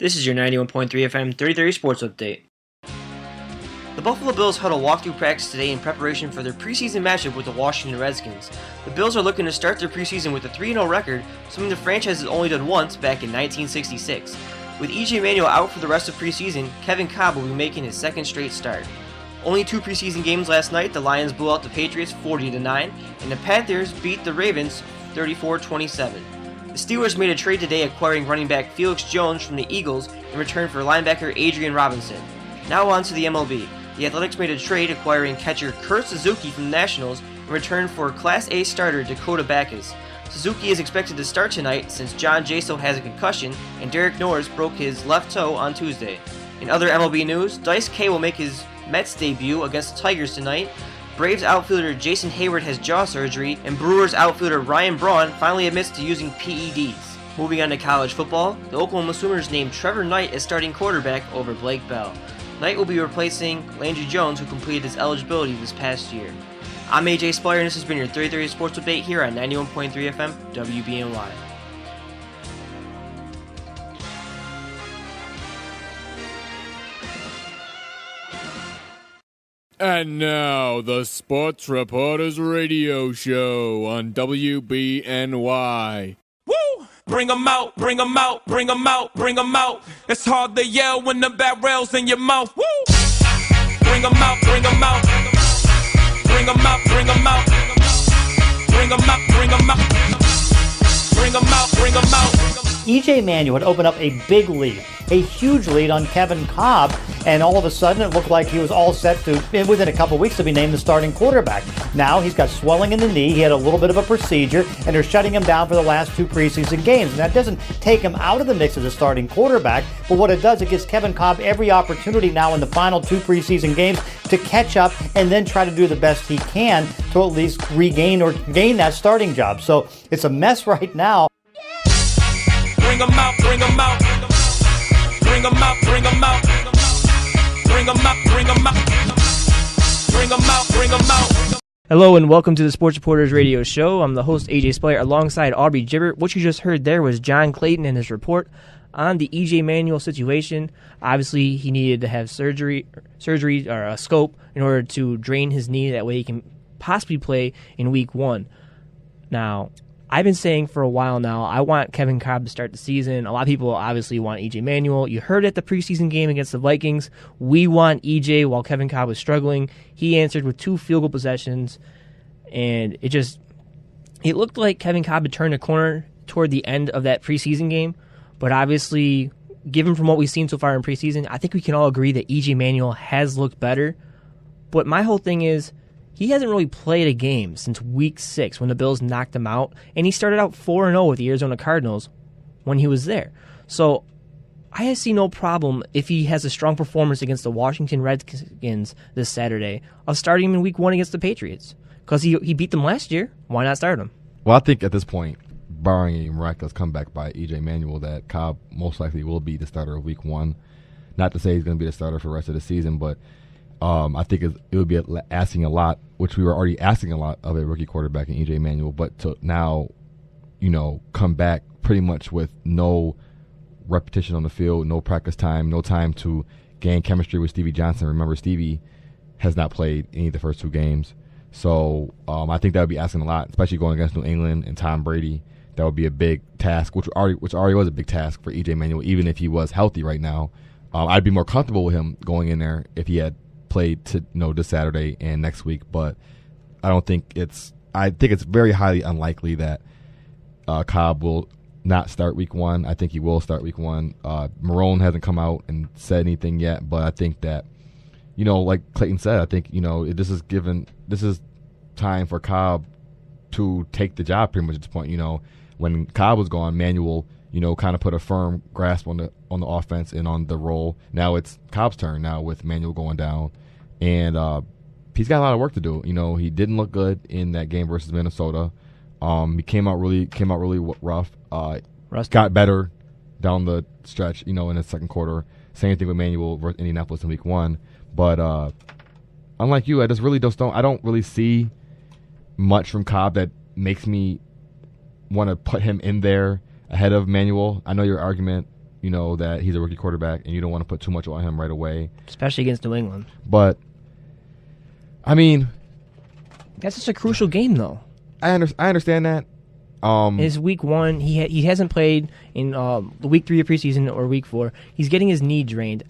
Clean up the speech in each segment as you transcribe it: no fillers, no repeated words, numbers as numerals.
This is your 91.3 FM 3030 Sports Update. The Buffalo Bills held a walkthrough practice today in preparation for their preseason matchup with the Washington Redskins. The Bills are looking to start their preseason with a 3-0 record, something the franchise has only done once back in 1966. With E.J. Manuel out for the rest of preseason, Kevin Kolb will be making his second straight start. Only two preseason games last night, the Lions blew out the Patriots 40-9, and the Panthers beat the Ravens 34-27. The Steelers made a trade today acquiring running back Felix Jones from the Eagles in return for linebacker Adrian Robinson. Now on to the MLB. The Athletics made a trade acquiring catcher Kurt Suzuki from the Nationals in return for Class A starter Dakota Backus. Suzuki is expected to start tonight since John Jaso has a concussion and Derek Norris broke his left toe on Tuesday. In other MLB news, Dice K will make his Mets debut against the Tigers tonight. Braves outfielder Jason Hayward has jaw surgery, and Brewers outfielder Ryan Braun finally admits to using PEDs. Moving on to college football, the Oklahoma Sooners named Trevor Knight as starting quarterback over Blake Bell. Knight will be replacing Landry Jones, who completed his eligibility this past year. I'm AJ Speier, and this has been your 3030 Sports Update here on 91.3 FM WBNY. And now, the Sports Reporters Radio Show on WBNY. Woo! Bring 'em out, bring 'em out, bring 'em out, bring 'em out. It's hard to yell when the barrel's in your mouth. Woo! Bring 'em out, bring 'em out. Bring 'em out, bring 'em out. Bring 'em out, bring 'em out. Bring 'em out, bring 'em out. E.J. Manuel had opened up a big lead, a huge lead on Kevin Kolb, and all of a sudden it looked like he was all set to, within a couple weeks, to be named the starting quarterback. Now he's got swelling in the knee, he had a little bit of a procedure, and they're shutting him down for the last two preseason games. And that doesn't take him out of the mix as a starting quarterback, but what it does, it gives Kevin Kolb every opportunity now in the final two preseason games to catch up and then try to do the best he can to at least regain or gain that starting job. So it's a mess right now. Bring 'em out, bring 'em out. Bring 'em out, bring 'em out. Bring 'em out, bring 'em out. Bring 'em out, bring 'em out. Hello and welcome to the Sports Reporters Radio Show. I'm the host, AJ Speier, alongside Aubrey Gibert. What you just heard there was John Clayton and his report on the E.J. Manuel situation. Obviously, he needed to have surgery or a scope in order to drain his knee. That way he can possibly play in Week 1. Now, I've been saying for a while now, I want Kevin Kolb to start the season. A lot of people obviously want E.J. Manuel. You heard at the preseason game against the Vikings, we want E.J. while Kevin Kolb was struggling. He answered with 2 field goal possessions, and it looked like Kevin Kolb had turned a corner toward the end of that preseason game. But obviously, given from what we've seen so far in preseason, I think we can all agree that E.J. Manuel has looked better. But my whole thing is, he hasn't really played a game since Week 6 when the Bills knocked him out, and he started out 4-0 with the Arizona Cardinals when he was there. So I see no problem if he has a strong performance against the Washington Redskins this Saturday of starting him in Week 1 against the Patriots. Because he beat them last year. Why not start him? Well, I think at this point, barring a miraculous comeback by E.J. Manuel, that Kolb most likely will be the starter of Week 1. Not to say he's going to be the starter for the rest of the season, but I think it would be asking a lot, which we were already asking a lot of a rookie quarterback in E.J. Manuel, but to now, come back pretty much with no repetition on the field, no practice time, no time to gain chemistry with Stevie Johnson. Remember, Stevie has not played any of the first 2 games. So I think that would be asking a lot, especially going against New England and Tom Brady. That would be a big task, which already was a big task for E.J. Manuel, even if he was healthy right now. I'd be more comfortable with him going in there if he had played this Saturday and next week, but I think it's very highly unlikely that Kolb will not start Week 1. I think he will start Week 1. Marone hasn't come out and said anything yet, but I think that, like Clayton said, I think, this is time for Kolb to take the job pretty much at this point. When Kolb was gone, Manuel, kind of put a firm grasp on the offense and on the role. Now it's Kolb's turn now with Manuel going down. And he's got a lot of work to do. He didn't look good in that game versus Minnesota. He came out really rough. Got better down the stretch, in the second quarter. Same thing with Manuel versus Indianapolis in Week 1. But unlike you, I don't really see much from Kolb that makes me want to put him in there ahead of Manuel. I know your argument that he's a rookie quarterback and you don't want to put too much on him right away. Especially against New England. But, I mean... That's just a crucial game, though. I understand that. His week 1, he hasn't played in the week 3 of preseason or week 4. He's getting his knee drained.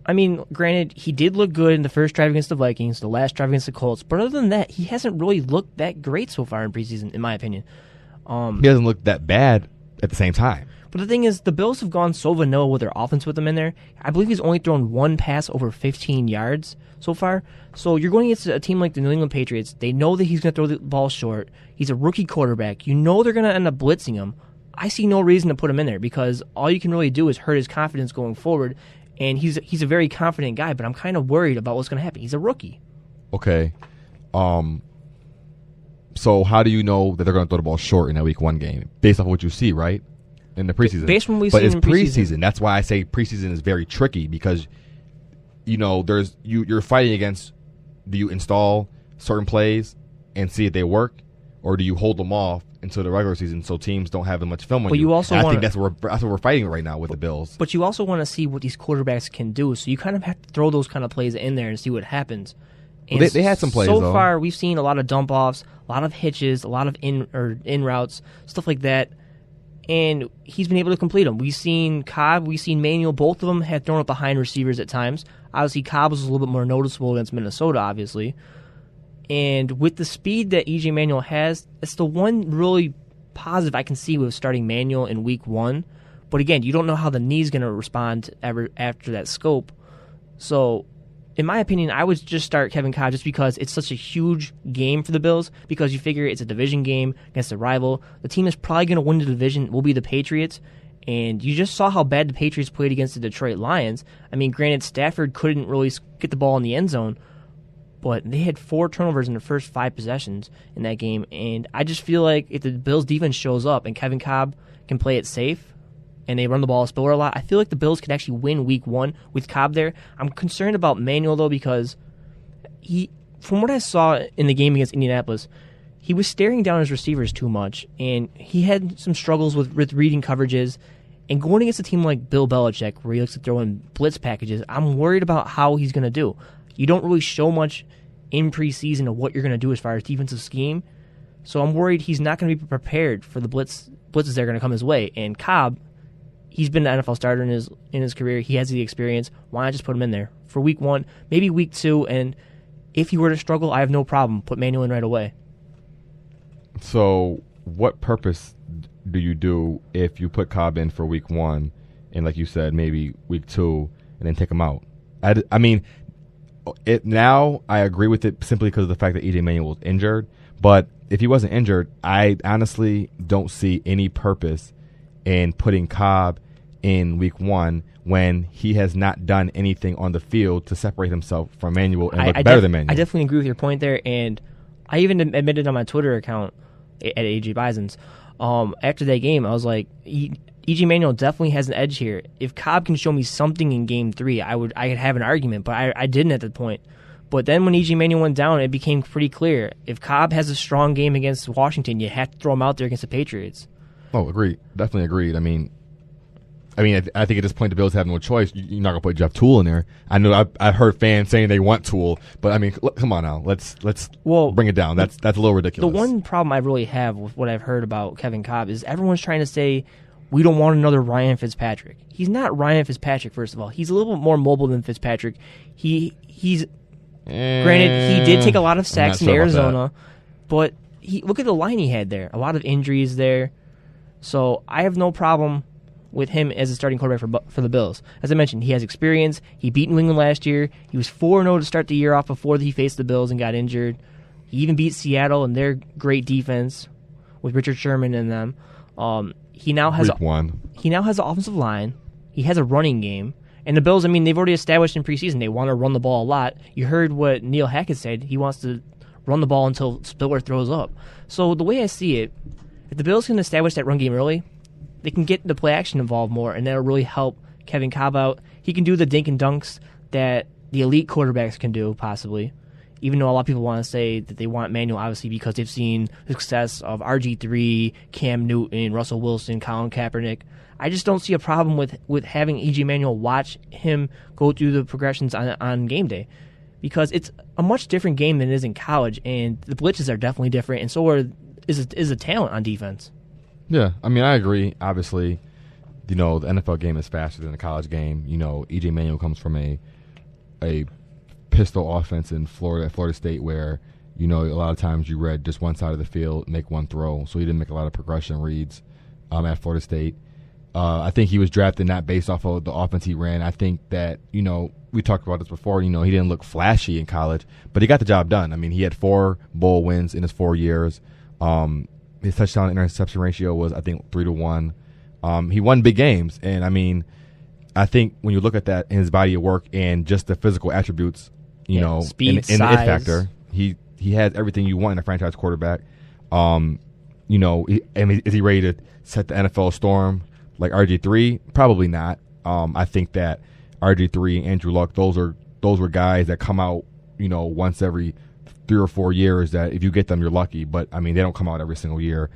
I mean, granted, he did look good in the first drive against the Vikings, the last drive against the Colts, but other than that, he hasn't really looked that great so far in preseason, in my opinion. He hasn't looked that bad at the same time. But the thing is, the Bills have gone so vanilla with their offense with him in there. I believe he's only thrown one pass over 15 yards so far. So you're going against a team like the New England Patriots. They know that he's going to throw the ball short. He's a rookie quarterback. You know they're going to end up blitzing him. I see no reason to put him in there because all you can really do is hurt his confidence going forward. And he's a very confident guy, but I'm kind of worried about what's going to happen. He's a rookie. Okay. So how do you know that they're going to throw the ball short in that week 1 game? Based off of what you see, right? In the preseason. Based on what we've seen in preseason. But it's preseason. That's why I say preseason is very tricky because, you're fighting against, do you install certain plays and see if they work, or do you hold them off until the regular season so teams don't have as much film on you? Also I think that's what we're fighting right now with the Bills. But you also want to see what these quarterbacks can do, so you kind of have to throw those kind of plays in there and see what happens. And they had some plays, so though. far, we've seen a lot of dump-offs, a lot of hitches, a lot of in routes, stuff like that, and he's been able to complete them. We've seen Kolb, we've seen Manuel, both of them had thrown up behind receivers at times. Obviously, Kolb was a little bit more noticeable against Minnesota, obviously. And with the speed that E.J. Manuel has, it's the one really positive I can see with starting Manuel in week 1. But again, you don't know how the knee's going to respond ever after that scope. So, in my opinion, I would just start Kevin Kolb just because it's such a huge game for the Bills, because you figure it's a division game against a rival. The team that's probably going to win the division will be the Patriots, and you just saw how bad the Patriots played against the Detroit Lions. I mean, granted, Stafford couldn't really get the ball in the end zone, but they had 4 turnovers in the first 5 possessions in that game, and I just feel like if the Bills' defense shows up and Kevin Kolb can play it safe, and they run the ball Spiller a lot, I feel like the Bills could actually win week 1 with Kolb there. I'm concerned about Manuel, though, because from what I saw in the game against Indianapolis, he was staring down his receivers too much, and he had some struggles with reading coverages. And going against a team like Bill Belichick, where he likes to throw in blitz packages, I'm worried about how he's going to do. You don't really show much in preseason of what you're going to do as far as defensive scheme, so I'm worried he's not going to be prepared for the blitzes that are going to come his way. And Kolb, he's been an NFL starter in his career. He has the experience. Why not just put him in there for week 1, maybe week 2, and if he were to struggle, I have no problem. Put Manuel in right away. So what purpose do you do if you put Kolb in for week 1 and, like you said, maybe week 2 and then take him out? I mean, now I agree with it simply because of the fact that E.J. Manuel was injured. But if he wasn't injured, I honestly don't see any purpose in putting Kolb in week 1 when he has not done anything on the field to separate himself from Manuel and look better than Manuel. I definitely agree with your point there, and I even admitted on my Twitter account at AJ Bisons, after that game, I was like, E.J. Manuel definitely has an edge here. If Kolb can show me something in game 3, I could have an argument, but I didn't at that point. But then when E.J. Manuel went down, it became pretty clear. If Kolb has a strong game against Washington, you have to throw him out there against the Patriots. Oh, agreed. Definitely agreed. I mean, I think at this point the Bills have no choice. You're not gonna put Jeff Toole in there. I know I've heard fans saying they want Toole, but I mean, come on now. Let's bring it down. That's a little ridiculous. The one problem I really have with what I've heard about Kevin Kolb is everyone's trying to say we don't want another Ryan Fitzpatrick. He's not Ryan Fitzpatrick. First of all, he's a little bit more mobile than Fitzpatrick. He's granted he did take a lot of sacks in Arizona, but look at the line he had there. A lot of injuries there. So I have no problem with him as a starting quarterback for the Bills. As I mentioned, he has experience. He beat New England last year. He was 4-0 to start the year off before he faced the Bills and got injured. He even beat Seattle and their great defense with Richard Sherman and them. He now has an offensive line. He has a running game. And the Bills, I mean, they've already established in preseason they want to run the ball a lot. You heard what Neil Hackett said. He wants to run the ball until Spiller throws up. So the way I see it, if the Bills can establish that run game early, they can get the play action involved more, and that'll really help Kevin Kolb out. He can do the dink and dunks that the elite quarterbacks can do, possibly. even though a lot of people want to say that they want Manuel, obviously, because they've seen the success of RG3, Cam Newton, Russell Wilson, Colin Kaepernick. I just don't see a problem with having EJ Manuel watch him go through the progressions on game day, because it's a much different game than it is in college, and the blitzes are definitely different, and so is a talent on defense. Yeah, I mean, I agree. Obviously, the NFL game is faster than the college game. EJ Manuel comes from a pistol offense in Florida State, where a lot of times you read just one side of the field, make one throw, so he didn't make a lot of progression reads at Florida State. I think he was drafted not based off of the offense he ran. I think that, we talked about this before, he didn't look flashy in college, but he got the job done. I mean, he had 4 bowl wins in his 4 years. His touchdown interception ratio was, I think, 3-1. He won big games, and I mean, I think when you look at that in his body of work and just the physical attributes, speed, in the it factor, he has everything you want in a franchise quarterback. Is he ready to set the NFL storm like RG3? Probably not. I think that RG3 and Andrew Luck, those were guys that come out, once every 3 or 4 years, that if you get them, you're lucky. But I mean, they don't come out every single year.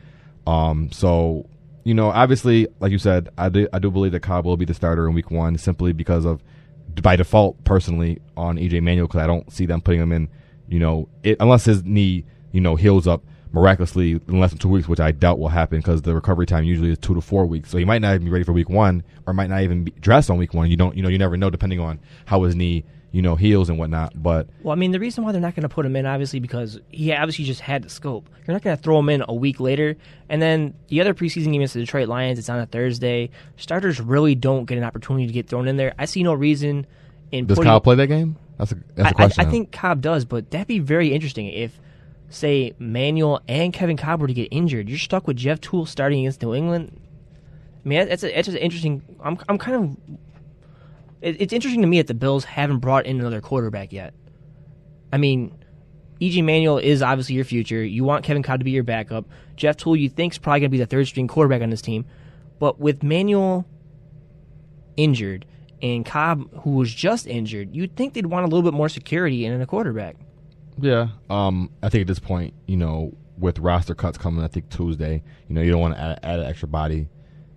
So obviously, like you said, I do believe that Cobb will be the starter in Week 1, simply because of, by default, personally, on EJ Manuel, because I don't see them putting him in, unless his knee, heals up miraculously in less than 2 weeks, which I doubt will happen, because the recovery time usually is 2 to 4 weeks. So he might not even be ready for Week 1, or might not even be dressed on Week 1. You never know, depending on how his knee, heals and whatnot. But well, I mean, the reason why they're not going to put him in, obviously, because he obviously just had the scope. You're not going to throw him in a week later. And then the other preseason game is the Detroit Lions. It's on a Thursday. Starters really don't get an opportunity to get thrown in there. I see no reason in Does Kyle play that game? That's a question. I think Cobb does, but that'd be very interesting if, say, Manuel and Kevin Kolb were to get injured. You're stuck with Jeff Toole starting against New England. I mean, it's just interesting. I'm kind of. It's interesting to me that the Bills haven't brought in another quarterback yet. I mean, EJ Manuel is obviously your future. You want Kevin Kolb to be your backup. Jeff Toole, you think, is probably going to be the third-string quarterback on this team. But with Manuel injured and Kolb, who was just injured, you'd think they'd want a little bit more security in a quarterback. Yeah, I think at this point, with roster cuts coming, I think Tuesday, you don't want to add an extra body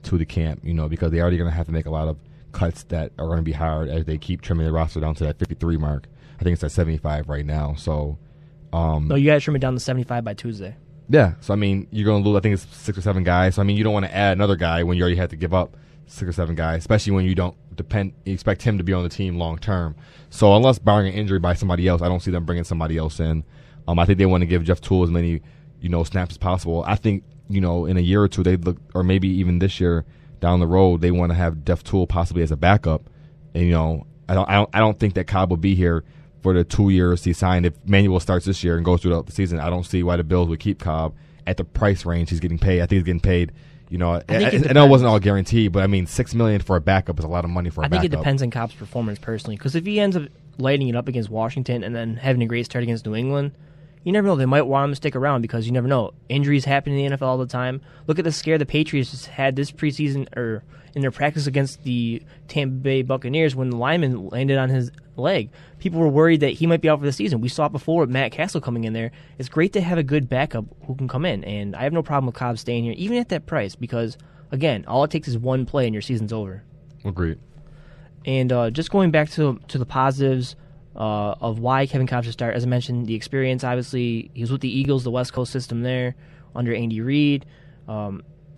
to the camp, because they're already going to have to make a lot of cuts that are going to be hard as they keep trimming the roster down to that 53 mark. I think it's at 75 right now. So, no, you got to trim it down to 75 by Tuesday. Yeah, so I mean, you're going to lose, I think it's 6 or 7 guys. So I mean, you don't want to add another guy when you already have to give up 6 or 7 guys, especially when you expect him to be on the team long term. So unless barring an injury by somebody else, I don't see them bringing somebody else in. I think they want to give Jeff Toole as many, snaps as possible. I think, in a year or two, they'd look, or maybe even this year down the road, they want to have Jeff Toole possibly as a backup. And, I don't think that Cobb will be here for the 2 years he signed. If Manuel starts this year and goes throughout the season, I don't see why the Bills would keep Cobb at the price range he's getting paid. I think he's getting paid. I know it wasn't all guaranteed, but I mean, $6 million for a backup is a lot of money for a backup. I think it depends on Cobb's performance personally, because if he ends up lighting it up against Washington and then having a great start against New England, you never know. They might want him to stick around, because you never know. Injuries happen in the NFL all the time. Look at the scare the Patriots had this preseason, or in their practice against the Tampa Bay Buccaneers, when the lineman landed on his leg. People were worried that he might be out for the season. We saw it before with Matt Castle coming in there. It's great to have a good backup who can come in, and I have no problem with Cobb staying here, even at that price, because, again, all it takes is one play and your season's over. Agreed. And just going back to the positives of why Kevin Kolb should start, as I mentioned, the experience, obviously. He was with the Eagles, the West Coast system there, under Andy Reid.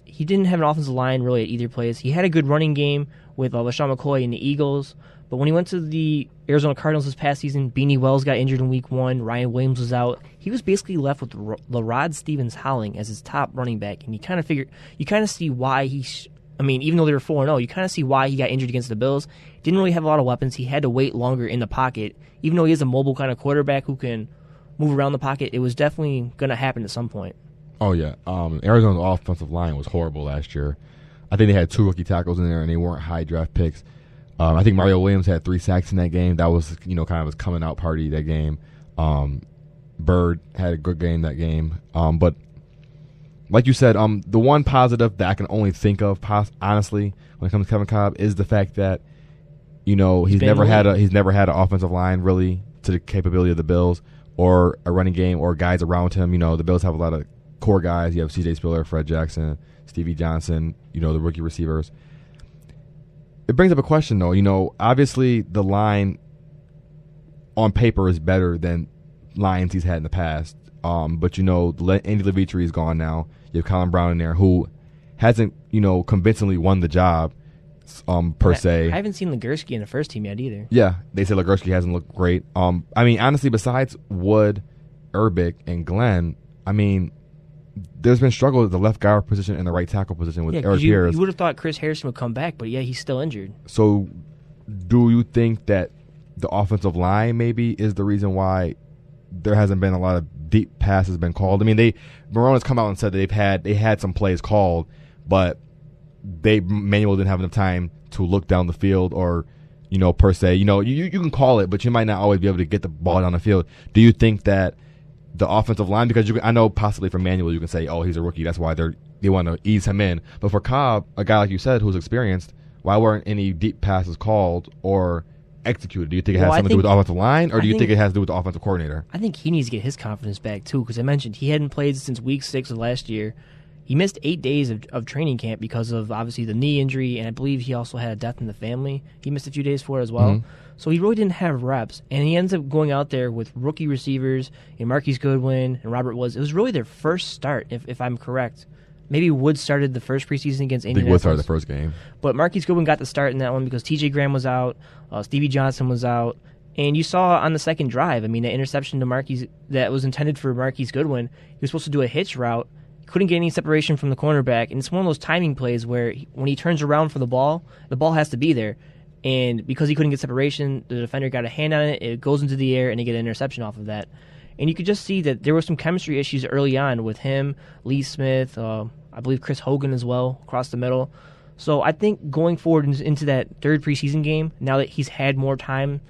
He didn't have an offensive line really at either place. He had a good running game with LaShawn McCoy and the Eagles, but when he went to the Arizona Cardinals this past season, Beanie Wells got injured in Week 1, Ryan Williams was out. He was basically left with LaRod Stevens-Howling as his top running back, and you kind of see why even though they were 4-0, you kind of see why he got injured against the Bills. Didn't really have a lot of weapons. He had to wait longer in the pocket. Even though he is a mobile kind of quarterback who can move around the pocket, it was definitely going to happen at some point. Oh, yeah. Arizona's offensive line was horrible last year. I think they had 2 rookie tackles in there, and they weren't high draft picks. I think Mario Williams had 3 sacks in that game. That was, kind of his coming out party that game. Bird had a good game that game. But like you said, the one positive that I can only think of, honestly, when it comes to Kevin Kolb, is the fact that, he's never had an offensive line really to the capability of the Bills. or a running game or guys around him. The Bills have a lot of core guys. You have C.J. Spiller, Fred Jackson, Stevie Johnson, the rookie receivers. It brings up a question, though. Obviously the line on paper is better than lines he's had in the past. But, Andy Levitre is gone now. You have Colin Brown in there who hasn't, convincingly won the job per se. I haven't seen Legursky in the first team yet either. Yeah, they say Legursky hasn't looked great. Honestly, besides Wood, Urbic, and Glenn, there's been struggle with the left guard position and the right tackle position with Eric Pierce. You would have thought Chris Harrison would come back, but yeah, he's still injured. So do you think that the offensive line maybe is the reason why there hasn't been a lot of deep passes been called? Marone has come out and said that they had some plays called, but Manuel didn't have enough time to look down the field or, per se. You can call it, but you might not always be able to get the ball down the field. Do you think that the offensive line, because I know possibly for Manuel you can say, oh, he's a rookie, that's why they want to ease him in. But for Kolb, a guy like you said who's experienced, why weren't any deep passes called or executed? Do you think it has something to do with the offensive line, or do you think it has to do with the offensive coordinator? I think he needs to get his confidence back too, because I mentioned he hadn't played since week 6 of last year. He missed 8 days of training camp because of obviously the knee injury, and I believe he also had a death in the family. He missed a few days for it as well. Mm-hmm. So he really didn't have reps, and he ends up going out there with rookie receivers and Marquise Goodwin and Robert Woods. It was really their first start, if I'm correct. Maybe Woods started the first preseason against Indianapolis. I think Woods started the first game. But Marquise Goodwin got the start in that one because T.J. Graham was out, Stevie Johnson was out, and you saw on the second drive, the interception to Marquise that was intended for Marquise Goodwin, he was supposed to do a hitch route, couldn't get any separation from the cornerback, and it's one of those timing plays where when he turns around for the ball has to be there. And because he couldn't get separation, the defender got a hand on it, it goes into the air, and they get an interception off of that. And you could just see that there were some chemistry issues early on with him, Lee Smith, I believe Chris Hogan as well, across the middle. So I think going forward into that third preseason game, now that he's had more time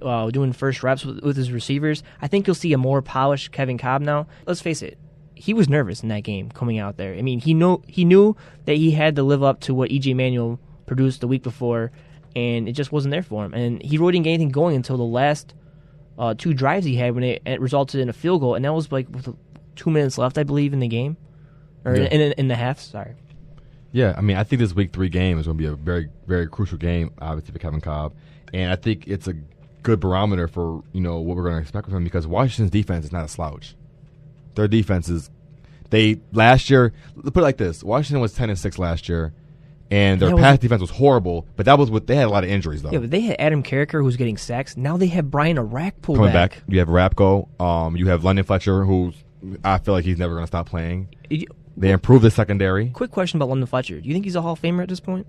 doing first reps with his receivers, I think you'll see a more polished Kevin Kolb now. Let's face it, he was nervous in that game coming out there. He knew that he had to live up to what E.J. Manuel produced the week before, and it just wasn't there for him. And he really didn't get anything going until the last 2 drives he had when it resulted in a field goal, and that was with 2 minutes left, I believe, in the game. Or in the half, sorry. Yeah, I think this week 3 game is going to be a very, very crucial game, obviously, for Kevin Kolb. And I think it's a good barometer for, what we're going to expect from him, because Washington's defense is not a slouch. Their defense is, last year, put it like this, Washington was 10-6 last year, and their pass defense was horrible, but they had a lot of injuries, though. Yeah, but they had Adam Carricker, who's getting sacks. Now they have Brian Orakpo coming back. You have Rapko. You have London Fletcher, who I feel like he's never going to stop playing. They improved the secondary. Quick question about London Fletcher. Do you think he's a Hall of Famer at this point?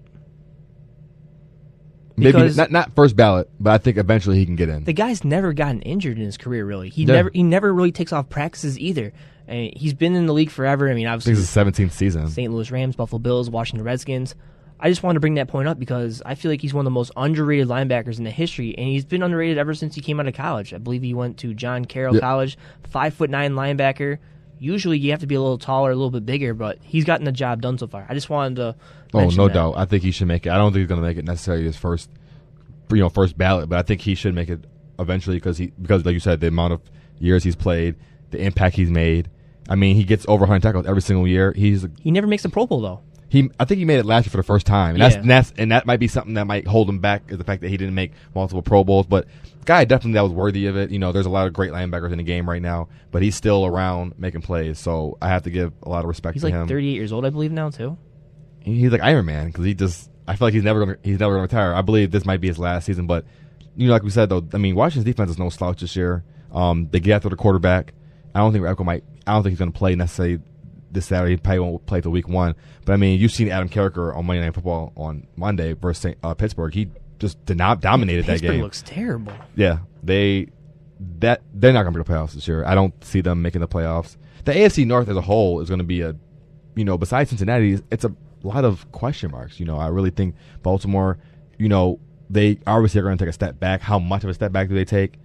Maybe not first ballot, but I think eventually he can get in. The guy's never gotten injured in his career, really. He never really takes off practices either. He's been in the league forever. Obviously, I think it's his 17th season. St. Louis Rams, Buffalo Bills, Washington Redskins. I just wanted to bring that point up because I feel like he's one of the most underrated linebackers in the history, and he's been underrated ever since he came out of college. I believe he went to John Carroll College, 5'9" linebacker. Usually you have to be a little taller, a little bit bigger, but he's gotten the job done so far. I just wanted to mention no that. doubt. I think he should make it. I don't think he's going to make it necessarily his first ballot, but I think he should make it eventually because like you said, the amount of years he's played, the impact he's made. He gets over 100 tackles every single year. He never makes a Pro Bowl though. I think he made it last year for the first time, and that might be something that might hold him back is the fact that he didn't make multiple Pro Bowls. But guy definitely that was worthy of it. There's a lot of great linebackers in the game right now, but he's still around making plays. So I have to give a lot of respect to him. He's like 38 years old, I believe now too. He's like Iron Man because I feel like he's never gonna retire. I believe this might be his last season, but like we said though, Washington's defense is no slouch this year. They get after the quarterback. I don't think he's gonna play necessarily this Saturday. He probably won't play till week 1. But you've seen Adam Carricker on Monday Night Football on Monday versus Pittsburgh. He just dominated that game. Pittsburgh looks terrible. Yeah, they're not going to make the playoffs this year. I don't see them making the playoffs. The AFC North as a whole is going to be besides Cincinnati, it's a lot of question marks. I really think Baltimore, they obviously are going to take a step back. How much of a step back do they take?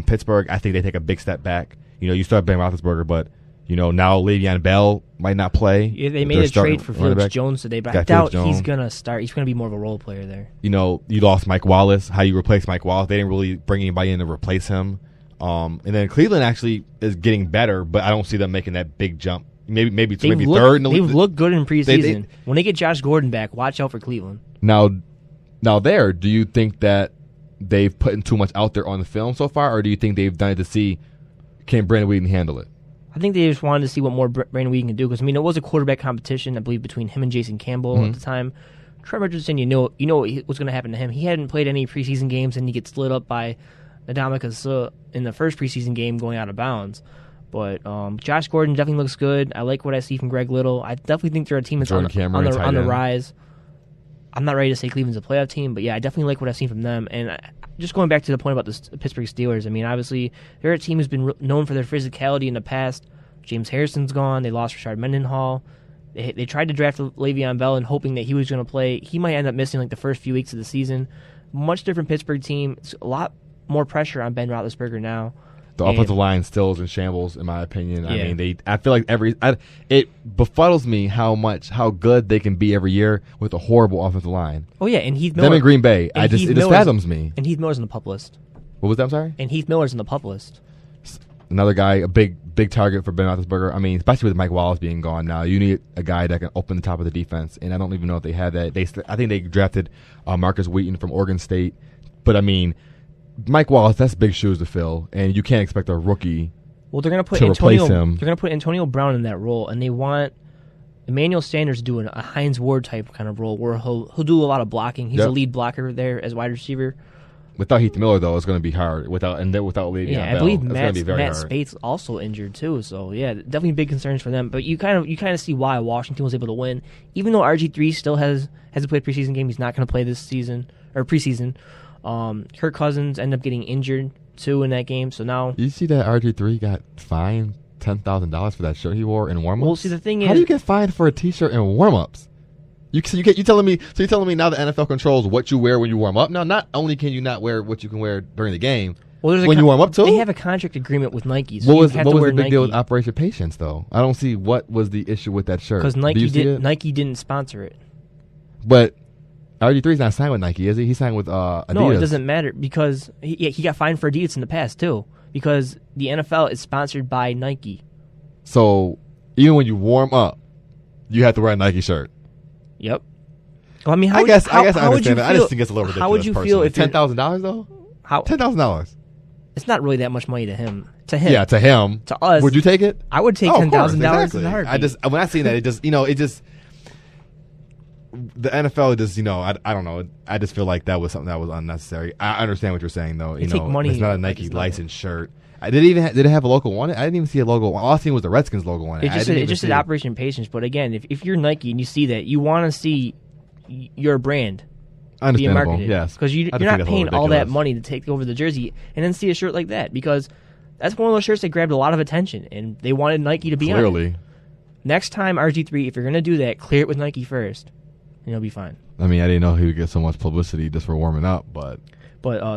Pittsburgh, I think they take a big step back. You start Ben Roethlisberger, but now Le'Veon Bell might not play. Yeah, they made a trade for Felix Jones today, but I doubt he's going to start. He's going to be more of a role player there. You lost Mike Wallace. How you replace Mike Wallace? They didn't really bring anybody in to replace him. And then Cleveland actually is getting better, but I don't see them making that big jump. Maybe third. They've looked good in preseason. When they get Josh Gordon back, watch out for Cleveland. Now, do you think that they've put in too much out there on the film so far, or do you think they've done it to see can Brandon Weeden handle it? I think they just wanted to see what more Brandon Weeden can do because it was a quarterback competition, I believe, between him and Jason Campbell at the time. Trevor Richardson, you know what's going to happen to him. He hadn't played any preseason games, and he gets lit up by Ndamukong in the first preseason game going out of bounds. But Josh Gordon definitely looks good. I like what I see from Greg Little. I definitely think they're a team that's on the rise. I'm not ready to say Cleveland's a playoff team, but yeah, I definitely like what I've seen from them. And just going back to the point about the Pittsburgh Steelers, I mean, obviously, they're a team who's been known for their physicality in the past. James Harrison's gone. They lost Rashard Mendenhall. They tried to draft Le'Veon Bell and hoping that he was going to play. He might end up missing like the first few weeks of the season. Much different Pittsburgh team. It's a lot more pressure on Ben Roethlisberger now. The offensive line still is in shambles, in my opinion. Yeah. I mean, I feel like it befuddles me how good they can be every year with a horrible offensive line. Oh yeah, and Heath Miller. Them in Green Bay, it just fathoms me. And Heath Miller's on the PUP list. What was that? I'm sorry. And Heath Miller's on the PUP list. Another guy, a big target for Ben Roethlisberger. I mean, especially with Mike Wallace being gone now, you need a guy that can open the top of the defense. And I don't even know if they have that. I think they drafted Marcus Wheaton from Oregon State, but I mean, Mike Wallace, that's big shoes to fill, and you can't expect a rookie. Well, they're going to put replace him. They're going to put Antonio Brown in that role, and they want Emmanuel Sanders doing a Hines Ward type kind of role where he'll do a lot of blocking. He's a lead blocker there as wide receiver. Without Heath Miller, though, it's going to be hard. Without Le'Veon Bell, I believe it's going to be very Matt hard. Spate's also injured too. So yeah, definitely big concerns for them. But you kind of see why Washington was able to win, even though RG3 still hasn't played a preseason game. He's not going to play this season or preseason. Kirk Cousins ended up getting injured too in that game. So now you see that RG3 got fined $10,000 for that shirt he wore in warm-ups. Well, see, the thing is, how do you get fined for a T-shirt in warm-ups? You telling me now the NFL controls what you wear when you warm up? Now, not only can you not wear what you can wear during the game, when you warm up too. They have a contract agreement with Nike. So what was the big deal with Operation Patience though? I don't see what was the issue with that shirt. Because Nike didn't sponsor it. But RG3's not signed with Nike, is he? He's signed with Adidas. No, it doesn't matter because he got fined for Adidas in the past too. Because the NFL is sponsored by Nike. So even when you warm up, you have to wear a Nike shirt. Yep. Well, I mean, I guess I understand that. I just think it's a little ridiculous. How would you feel if $10,000 though? $10,000. It's not really that much money to him. Yeah, to him. To us, would you take it? I would take $10,000 in a heartbeat. When I see that, the NFL just, I don't know. I just feel like that was something that was unnecessary. I understand what you're saying though. Take money. It's not a Nike licensed shirt. Did it have a logo on it? I didn't even see a logo. All I seen was the Redskins logo on it. It just said Operation Patience. But again, if you're Nike and you see that, you want to see your brand being marketed. Yes, because you're not paying all that money to take over the jersey and then see a shirt like that, because that's one of those shirts that grabbed a lot of attention and they wanted Nike to be on it. Clearly. Next time, RG3, if you're going to do that, clear it with Nike first and you'll be fine. I mean, I didn't know he would get so much publicity just for warming up, but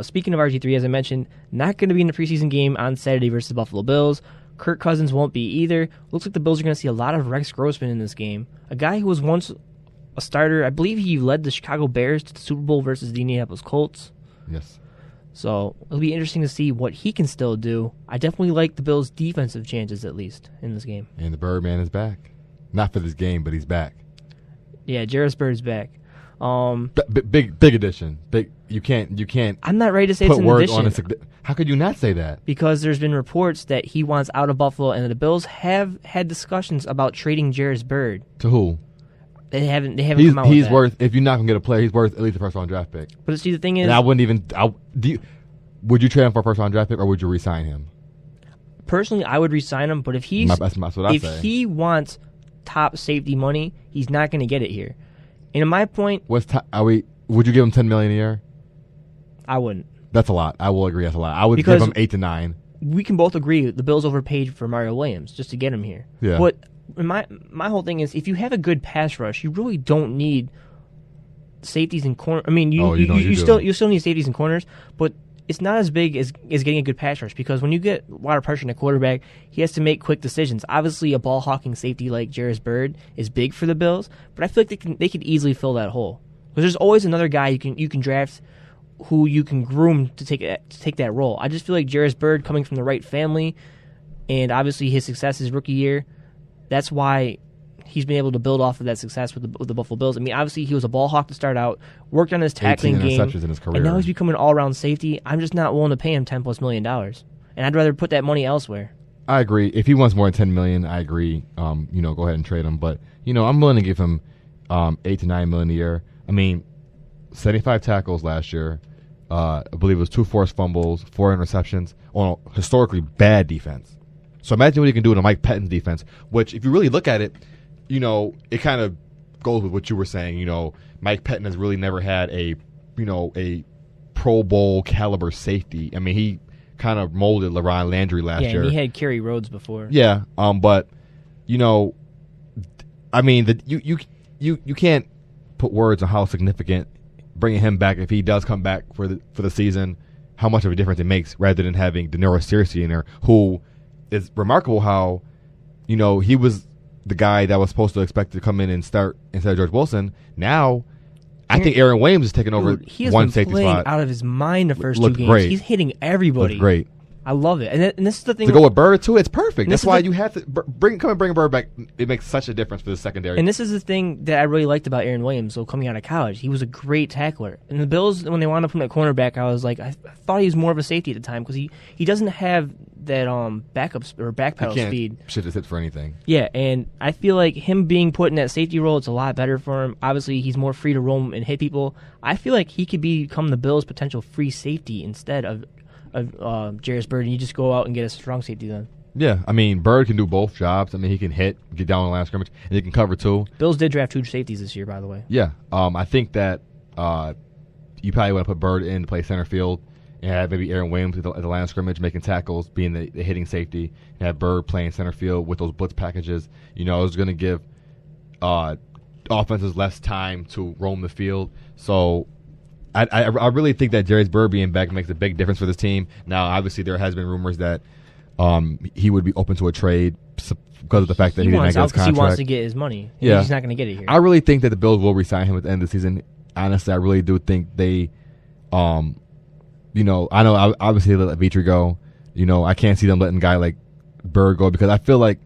speaking of RG3, as I mentioned, not going to be in the preseason game on Saturday versus the Buffalo Bills. Kirk Cousins won't be either. Looks like the Bills are going to see a lot of Rex Grossman in this game, a guy who was once a starter. I believe he led the Chicago Bears to the Super Bowl versus the Indianapolis Colts. Yes. So it'll be interesting to see what he can still do. I definitely like the Bills' defensive chances, at least, in this game. And the Birdman is back. Not for this game, but he's back. Yeah, Jarvis Bird's back. Big addition. You can't. I'm not ready to say it's an addition. How could you not say that? Because there's been reports that he wants out of Buffalo, and the Bills have had discussions about trading Jarvis Bird. To who? They haven't come out with that. He's worth, if you're not gonna get a player, he's worth at least a first-round draft pick. But see, the thing is, and I wouldn't even. Would you trade him for a first-round draft pick, or would you re-sign him? Personally, I would re-sign him. But if he wants top safety money, he's not going to get it here. And in my point, would you give him $10 million a year? I wouldn't. That's a lot. I will agree. That's a lot. I would give him 8 to 9. We can both agree the Bills overpaid for Mario Williams just to get him here. Yeah. But my whole thing is, if you have a good pass rush, you really don't need safeties and corners. I mean, you still need safeties and corners, but it's not as big as getting a good pass rush, because when you get a lot of pressure on a quarterback, he has to make quick decisions. Obviously, a ball-hawking safety like Jarvis Bird is big for the Bills, but I feel like they could easily fill that hole. Because there's always another guy you can draft who you can groom to take that role. I just feel like Jairus Byrd coming from the right family, and obviously his success his rookie year, that's why he's been able to build off of that success with the Buffalo Bills. I mean, obviously he was a ball hawk to start out, worked on his tackling game, in his career. and now he's becoming an all-around safety. I'm just not willing to pay him $10+ million, and I'd rather put that money elsewhere. I agree. If he wants more than $10 million, I agree. Go ahead and trade him. But I'm willing to give him $8 to $9 million a year. I mean, 75 tackles last year. I believe it was 2 forced fumbles, 4 interceptions on a historically bad defense. So imagine what he can do in a Mike Pettine's defense, which, if you really look at it, it kind of goes with what you were saying. Mike Pettin has really never had a Pro Bowl caliber safety. I mean, he kind of molded LaRon Landry last year. Yeah, he had Kerry Rhodes before. Yeah, but I mean, you can't put words on how significant bringing him back, if he does come back for the season, how much of a difference it makes, rather than having Denero Searcy in there, who is remarkable. How he was the guy that was supposed to expect to come in and start instead of George Wilson. Now, I think Aaron Williams is taking over one safety spot. He has been playing out of his mind the first 2 games. Great. He's hitting everybody. Looked great. I love it, and this is the thing. To go with Bird too, it's perfect. That's why you have to bring Bird back. It makes such a difference for the secondary. And this is the thing that I really liked about Aaron Williams. So coming out of college, he was a great tackler. And the Bills, when they wound up putting at cornerback, I was like, I thought he was more of a safety at the time, because he doesn't have that backups or backpedal speed. Shift his hips for anything. Yeah, and I feel like him being put in that safety role, it's a lot better for him. Obviously, he's more free to roam and hit people. I feel like he could become the Bills' potential free safety instead of Jairus Byrd, and you just go out and get a strong safety then. Yeah, I mean, Bird can do both jobs. I mean, he can hit, get down on the line of scrimmage, and he can cover too. Bills did draft 2 safeties this year, by the way. Yeah, I think that you probably want to put Bird in to play center field and have maybe Aaron Williams at the line of scrimmage making tackles, being the hitting safety, and have Bird playing center field with those blitz packages. It's going to give offenses less time to roam the field. So I really think that Jairus Byrd being back makes a big difference for this team. Now, obviously, there has been rumors that he would be open to a trade because of the fact that he didn't get his contract. He wants to get his money. Yeah. He's not going to get it here. I really think that the Bills will re-sign him at the end of the season. Honestly, I really do think they, I know obviously they let Vitri go. I can't see them letting a guy like Byrd go, because I feel like,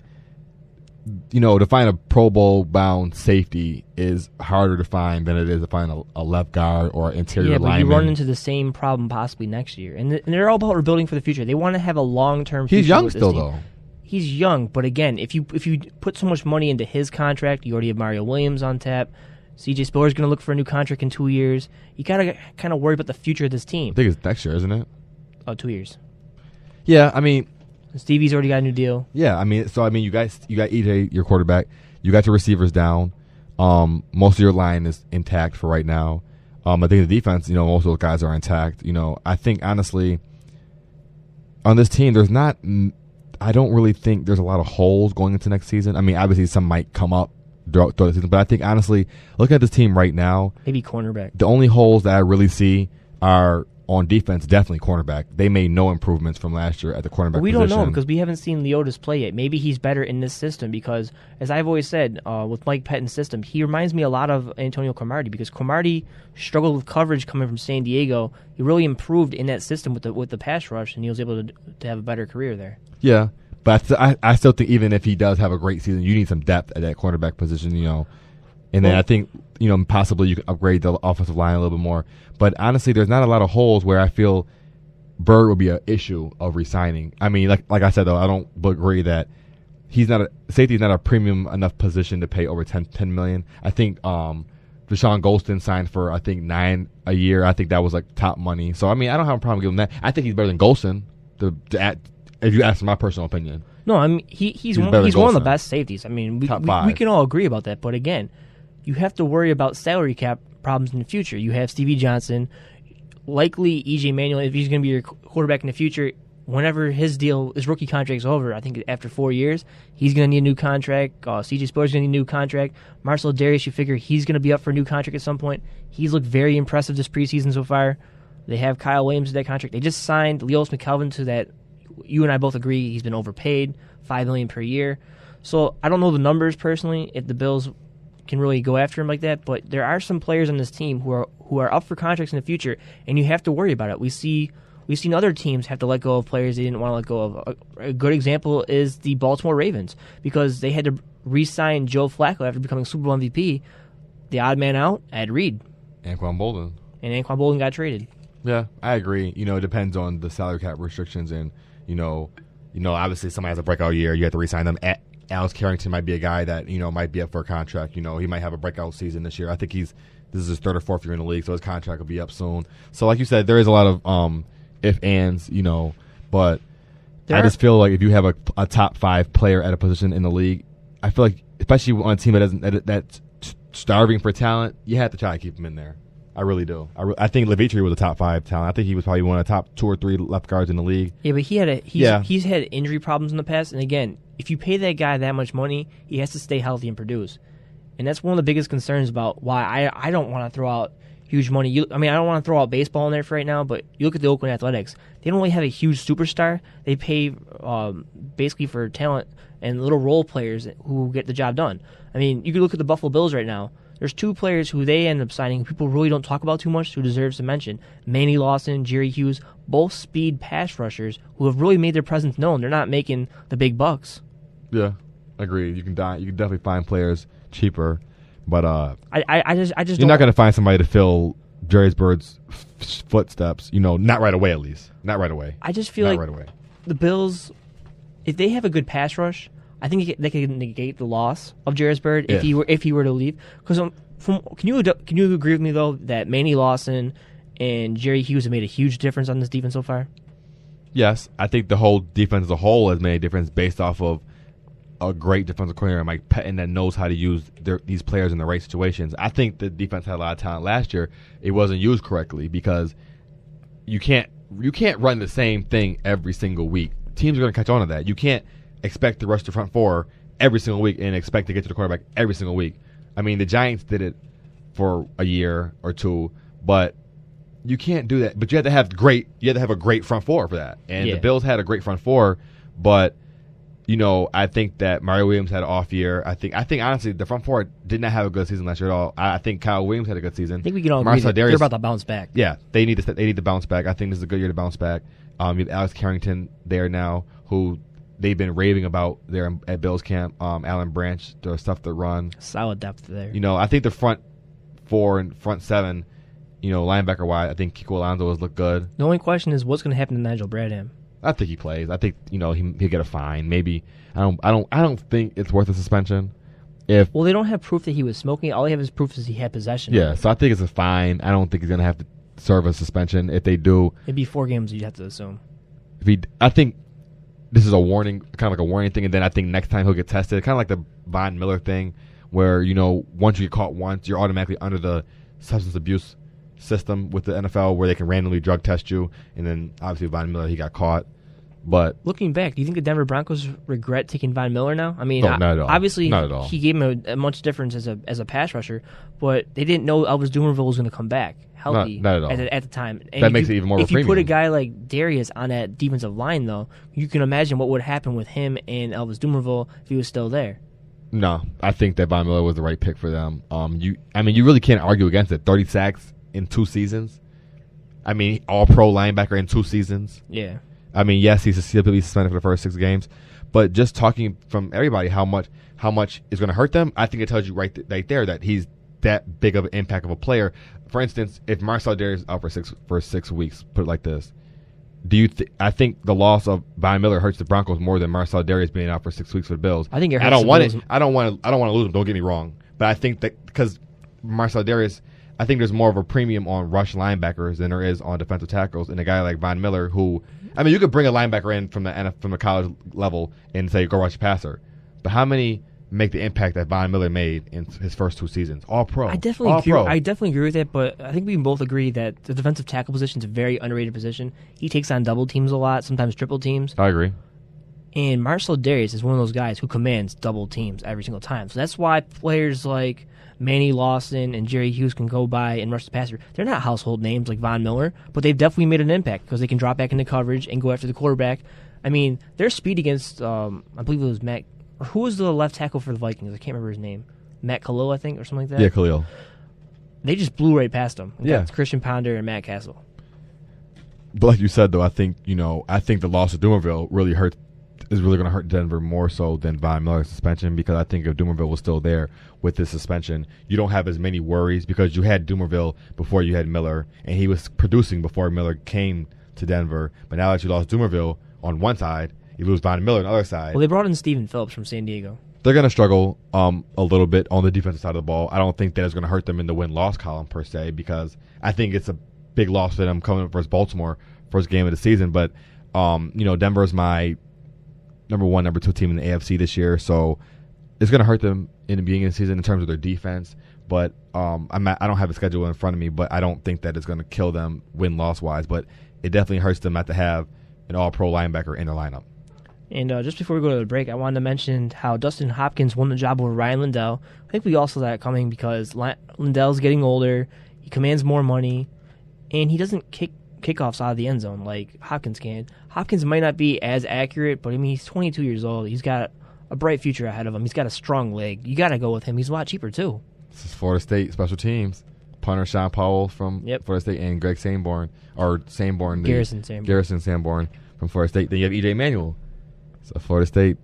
to find a Pro Bowl bound safety is harder to find than it is to find a left guard or interior lineman. Yeah, but you run into the same problem possibly next year. And they're all about rebuilding for the future. They want to have a long-term future. He's young with this still, team. though. He's young, but again, if you put so much money into his contract, you already have Mario Williams on tap. CJ Spiller's going to look for a new contract in 2 years. You got to kind of worry about the future of this team. I think it's next year, isn't it? Oh, 2 years. Yeah, I mean, Stevie's already got a new deal. Yeah, I mean, you got EJ, your quarterback. You got your receivers down. Most of your line is intact for right now. I think the defense, most of those guys are intact. I think, honestly, on this team, I don't really think there's a lot of holes going into next season. I mean, obviously some might come up throughout the season, but I think, honestly, looking at this team right now, maybe cornerback. The only holes that I really see are on defense, definitely cornerback. They made no improvements from last year at the cornerback position. We don't know, because we haven't seen Leotis play yet. Maybe he's better in this system, because, as I've always said, with Mike Pettin's system, he reminds me a lot of Antonio Cromartie, because Cromartie struggled with coverage coming from San Diego. He really improved in that system with the pass rush, and he was able to have a better career there. Yeah, but I still think even if he does have a great season, you need some depth at that cornerback position, And then I think, possibly you can upgrade the offensive line a little bit more. But honestly, there's not a lot of holes where I feel Byrd would be an issue of re-signing. I mean, like I said, though, I don't agree that safety is not a premium enough position to pay over $10 million. I think Deshaun Golston signed for, $9 million a year. I think that was top money. So, I mean, I don't have a problem giving him that. I think he's better than Golston, if you ask my personal opinion. No, I mean, he's one of the best safeties. I mean, we can all agree about that. But again, you have to worry about salary cap problems in the future. You have Stevie Johnson, likely E.J. Manuel, if he's going to be your quarterback in the future. Whenever his rookie contract's over, I think after 4 years, he's going to need a new contract. C.J. Spiller's going to need a new contract. Marcel Darius, you figure he's going to be up for a new contract at some point. He's looked very impressive this preseason so far. They have Kyle Williams to that contract. They just signed Leos McKelvin to that. You and I both agree he's been overpaid, $5 million per year. So I don't know the numbers personally. If the Bills can really go after him like that. But there are some players on this team who are up for contracts in the future, and you have to worry about it. We've seen other teams have to let go of players they didn't want to let go of. A good example is the Baltimore Ravens, because they had to re-sign Joe Flacco after becoming Super Bowl MVP. The odd man out, Ed Reed. Anquan Bolden. And Anquan Bolden got traded. Yeah, I agree. It depends on the salary cap restrictions, and obviously somebody has a breakout year, you have to re-sign them. Alex Carrington might be a guy that might be up for a contract. He might have a breakout season this year. I think this is his third or fourth year in the league, so his contract will be up soon. So, like you said, there is a lot of if ands, but I just feel like if you have a top 5 player at a position in the league, I feel like, especially on a team that's starving for talent, you have to try to keep him in there. I really do. I think Levitri was a top 5 talent. I think he was probably one of the top 2 or 3 left guards in the league. Yeah, but he's had injury problems in the past. And again, if you pay that guy that much money, he has to stay healthy and produce. And that's one of the biggest concerns about why I don't want to throw out huge money. I don't want to throw out baseball in there for right now, but you look at the Oakland Athletics. They don't really have a huge superstar. They pay basically for talent and little role players who get the job done. You could look at the Buffalo Bills right now. There's 2 players who they end up signing who people really don't talk about too much who deserves to mention. Manny Lawson, Jerry Hughes, both speed pass rushers who have really made their presence known. They're not making the big bucks. Yeah, agreed. You can definitely find players cheaper, but I just you're not going to find somebody to fill Jerry Bird's footsteps. Not right away, at least. Not right away. I just feel not like right away. The Bills, if they have a good pass rush, I think they could negate the loss of Jairus Byrd if he were to leave. Because can you agree with me though that Manny Lawson and Jerry Hughes have made a huge difference on this defense so far? Yes, I think the whole defense as a whole has made a difference based off of a great defensive coordinator, Mike Pettin, that knows how to use these players in the right situations. I think the defense had a lot of talent last year. It wasn't used correctly because you can't run the same thing every single week. Teams are going to catch on to that. You can't expect to rush the front 4 every single week and expect to get to the quarterback every single week. The Giants did it for a year or 2, but you can't do that. But you have to have a great front 4 for that. And the Bills had a great front 4, but I think that Mario Williams had an off year. I think honestly the front 4 did not have a good season last year at all. I think Kyle Williams had a good season. I think we can all agree that they're about to bounce back. Yeah, they need to bounce back. I think this is a good year to bounce back. You have Alex Carrington there now, who they've been raving about there at Bills camp. Alan Branch, the stuff to run. Solid depth there. I think the front 4 and front 7, linebacker wise, I think Kiko Alonso has looked good. The only question is what's going to happen to Nigel Bradham. I think he plays. I think he'll get a fine. Maybe I don't think it's worth a suspension. They don't have proof that he was smoking. All they have is proof that he had possession. Yeah, so I think it's a fine. I don't think he's gonna have to serve a suspension. If they do, it'd be 4 games. You'd have to assume. I think this is a warning, kind of like a warning thing, and then I think next time he'll get tested, kind of like the Von Miller thing, where once you get caught once, you're automatically under the substance abuse system with the NFL where they can randomly drug test you, and then obviously Von Miller, he got caught. But looking back, do you think the Denver Broncos regret taking Von Miller now? Not at all. Obviously, not at all. He gave him a much difference as a pass rusher, but they didn't know Elvis Dumerville was going to come back healthy not at all. At the time. And that makes it even more of a premium. If you put a guy like Darius on that defensive line, though, you can imagine what would happen with him and Elvis Dumerville if he was still there. No, I think that Von Miller was the right pick for them. You really can't argue against it. 30 sacks in 2 seasons. All-pro linebacker in 2 seasons. Yeah. Yes, he's suspended for the first 6 games, but just talking from everybody how much is going to hurt them, I think it tells you right there that he's that big of an impact of a player. For instance, if Marcel Darius is out for 6 weeks, put it like this: I think the loss of Von Miller hurts the Broncos more than Marcel Darius being out for 6 weeks for the Bills. I think it hurts. I don't want to lose him. Don't get me wrong, but I think that because Marcel Darius, I think there's more of a premium on rush linebackers than there is on defensive tackles, and a guy like Von Miller who. You could bring a linebacker in from the college level and say, go rush passer. But how many make the impact that Von Miller made in his first 2 seasons? All pro. I definitely agree with that, but I think we can both agree that the defensive tackle position is a very underrated position. He takes on double teams a lot, sometimes triple teams. I agree. And Marcel Darius is one of those guys who commands double teams every single time. So that's why players like Manny Lawson and Jerry Hughes can go by and rush the passer. They're not household names like Von Miller, but they've definitely made an impact because they can drop back into coverage and go after the quarterback. Their speed against, I believe it was Matt, or who was the left tackle for the Vikings? I can't remember his name. Matt Khalil, I think, or something like that. Yeah, Khalil. They just blew right past him. Yeah. It's Christian Ponder and Matt Castle. But like you said, though, I think the loss of Dumerville is really going to hurt Denver more so than Von Miller's suspension, because I think if Dumerville was still there with this suspension, you don't have as many worries because you had Dumerville before you had Miller, and he was producing before Miller came to Denver. But now that you lost Dumerville on one side, you lose Von Miller on the other side. Well, they brought in Stephen Phillips from San Diego. They're going to struggle a little bit on the defensive side of the ball. I don't think that is going to hurt them in the win-loss column per se, because I think it's a big loss for them coming up versus Baltimore, first game of the season. But, Denver's my number 1, number 2 team in the AFC this year, so it's going to hurt them in the beginning of the season in terms of their defense. But I don't have a schedule in front of me, but I don't think that it's going to kill them win-loss-wise. But it definitely hurts them not to have an all-pro linebacker in their lineup. And just before we go to the break, I wanted to mention how Dustin Hopkins won the job over Ryan Lindell. I think we all saw that coming because Lindell's getting older, he commands more money, and he doesn't kick kickoffs out of the end zone like Hopkins can. Hopkins might not be as accurate, but I mean, he's 22 years old. He's got a bright future ahead of him. He's got a strong leg. You got to go with him. He's a lot cheaper, too. This is Florida State special teams. Punter Sean Powell from Florida State and Greg Sanborn, Garrison Sanborn from Florida State. Then you have E.J. Manuel. So Florida State,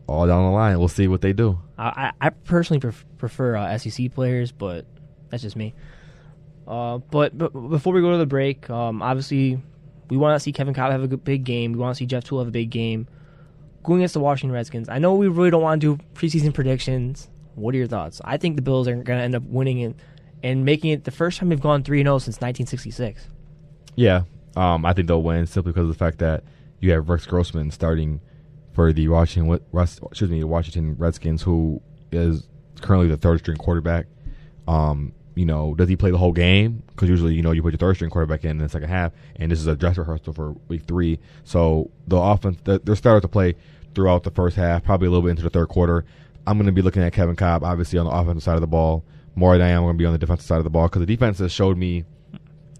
all down the line. We'll see what they do. I personally prefer SEC players, but that's just me. But before we go to the break, obviously we want to see Kevin Kolb have a big game. We want to see Jeff Toole have a big game. Going against the Washington Redskins, I know we really don't want to do preseason predictions. What are your thoughts? I think the Bills are going to end up winning it and making it the first time they've gone 3-0 since 1966. Yeah, I think they'll win simply because of the fact that you have Rex Grossman starting for the Washington Redskins, who is currently the third-string quarterback. Does he play the whole game? Because usually, you put your third-string quarterback in the second half, and this is a dress rehearsal for week 3. So the offense, they're starting to play throughout the first half, probably a little bit into the third quarter. I'm going to be looking at Kevin Kolb, obviously, on the offensive side of the ball more than I am going to be on the defensive side of the ball, because the defense has showed me.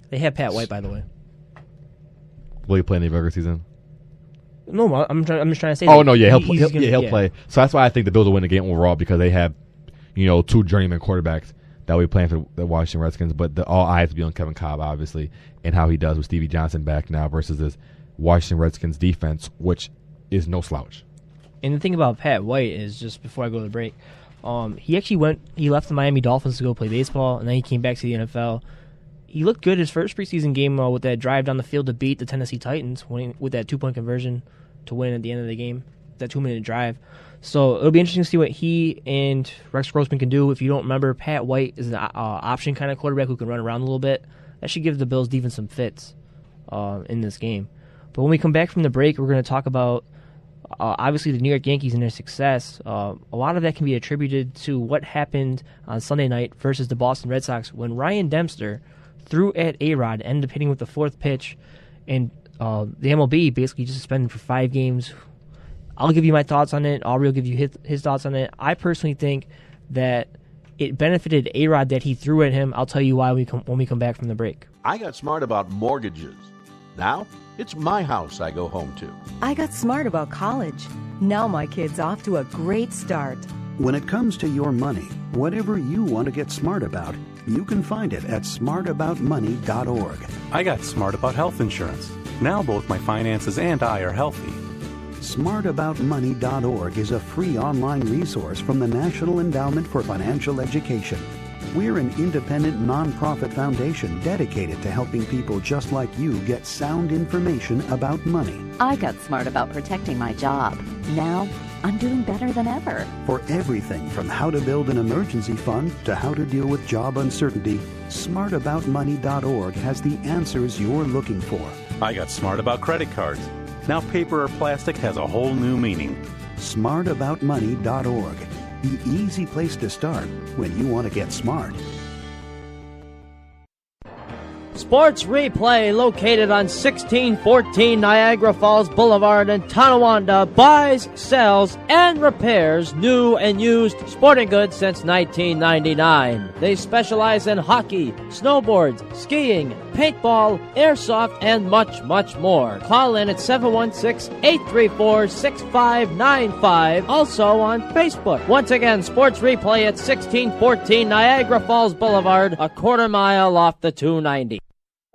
They have Pat White, by the way. Will he play in the regular season? No, I'm just trying to say. Oh no, yeah, he'll play. So that's why I think the Bills will win the game overall, because they have, 2 journeyman quarterbacks that will be playing for the Washington Redskins. But all eyes will be on Kevin Kolb, obviously, and how he does with Stevie Johnson back now versus this Washington Redskins defense, which is no slouch. And the thing about Pat White is, just before I go to the break, he left the Miami Dolphins to go play baseball, and then he came back to the NFL. He looked good his first preseason game with that drive down the field to beat the Tennessee Titans, with that 2-point conversion to win at the end of the game, that 2-minute drive. So it'll be interesting to see what he and Rex Grossman can do. If you don't remember, Pat White is an option kind of quarterback who can run around a little bit. That should give the Bills defense some fits in this game. But when we come back from the break, we're going to talk about obviously the New York Yankees and their success. A lot of that can be attributed to what happened on Sunday night versus the Boston Red Sox when Ryan Dempster threw at A-Rod, ended up hitting with the 4th pitch, and the MLB basically just suspended for 5 games. I'll give you my thoughts on it. Aubrey will give you his thoughts on it. I personally think that it benefited A-Rod that he threw at him. I'll tell you why when we come back from the break. I got smart about mortgages. Now, it's my house I go home to. I got smart about college. Now my kid's off to a great start. When it comes to your money, whatever you want to get smart about, you can find it at smartaboutmoney.org. I got smart about health insurance. Now both my finances and I are healthy. Smartaboutmoney.org is a free online resource from the National Endowment for Financial Education. We're an independent nonprofit foundation dedicated to helping people just like you get sound information about money. I got smart about protecting my job. Now, I'm doing better than ever. For everything from how to build an emergency fund to how to deal with job uncertainty, smartaboutmoney.org has the answers you're looking for. I got smart about credit cards. Now paper or plastic has a whole new meaning. Smartaboutmoney.org. The easy place to start when you want to get smart. Sports Replay, located on 1614 Niagara Falls Boulevard in Tonawanda, buys, sells, and repairs new and used sporting goods since 1999. They specialize in hockey, snowboards, skiing, paintball, airsoft, and much, much more. Call in at 716-834-6595. Also on Facebook. Once again, Sports Replay at 1614 Niagara Falls Boulevard, a quarter mile off the 290.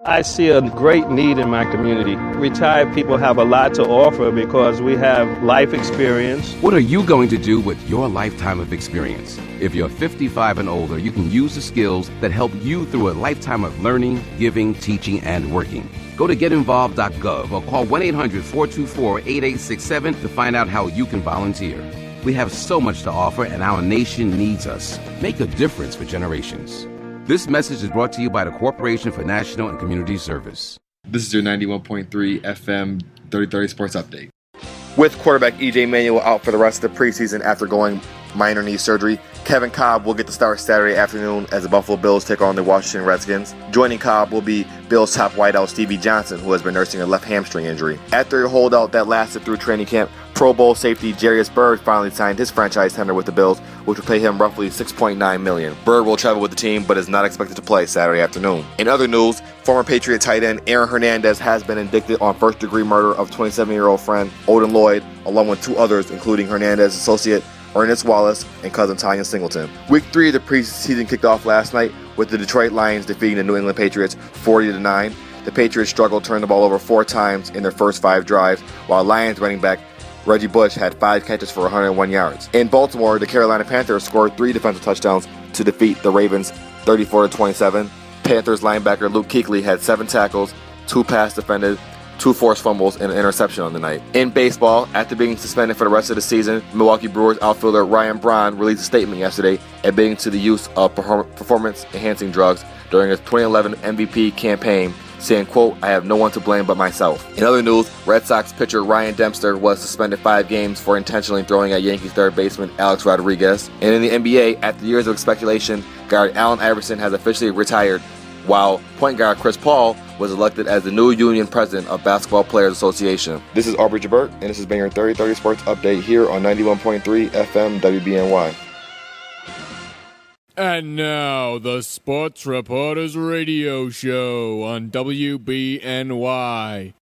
I see a great need in my community. Retired people have a lot to offer because we have life experience. What are you going to do with your lifetime of experience? If you're 55 and older, you can use the skills that help you through a lifetime of learning, giving, teaching, and working. Go to getinvolved.gov or call 1-800-424-8867 to find out how you can volunteer. We have so much to offer, and our nation needs us. Make a difference for generations. This message is brought to you by the Corporation for National and Community Service. This is your 91.3 FM 3030 Sports Update. With quarterback E.J. Manuel out for the rest of the preseason after going minor knee surgery, Kevin Kolb will get to start Saturday afternoon as the Buffalo Bills take on the Washington Redskins. Joining Kolb will be Bills top wideout Stevie Johnson, who has been nursing a left hamstring injury. After a holdout that lasted through training camp, Pro Bowl safety Jarius Byrd finally signed his franchise tender with the Bills, which will pay him roughly $6.9 million. Byrd will travel with the team, but is not expected to play Saturday afternoon. In other news, former Patriot tight end Aaron Hernandez has been indicted on first-degree murder of 27-year-old friend Odin Lloyd, along with two others, including Hernandez's associate Ernest Wallace and cousin Tanya Singleton. Week 3 of the preseason kicked off last night with the Detroit Lions defeating the New England Patriots 40-9. The Patriots struggled to turn the ball over 4 times in their first 5 drives, while Lions running back Reggie Bush had 5 catches for 101 yards. In Baltimore, the Carolina Panthers scored 3 defensive touchdowns to defeat the Ravens 34-27. Panthers linebacker Luke Kuechly had 7 tackles, 2 pass defended, 2 forced fumbles, and an interception on the night. In baseball, after being suspended for the rest of the season, Milwaukee Brewers outfielder Ryan Braun released a statement yesterday admitting to the use of performance-enhancing drugs during his 2011 MVP campaign, saying, quote, "I have no one to blame but myself." In other news, Red Sox pitcher Ryan Dempster was suspended 5 games for intentionally throwing at Yankees third baseman Alex Rodriguez. And in the NBA, after years of speculation, guard Allen Iverson has officially retired, while point guard Chris Paul was elected as the new union president of Basketball Players Association. This is Aubrey Gibert, and this has been your 3030 Sports Update here on 91.3 FM WBNY. And now, the Sports Reporters Radio Show on WBNY.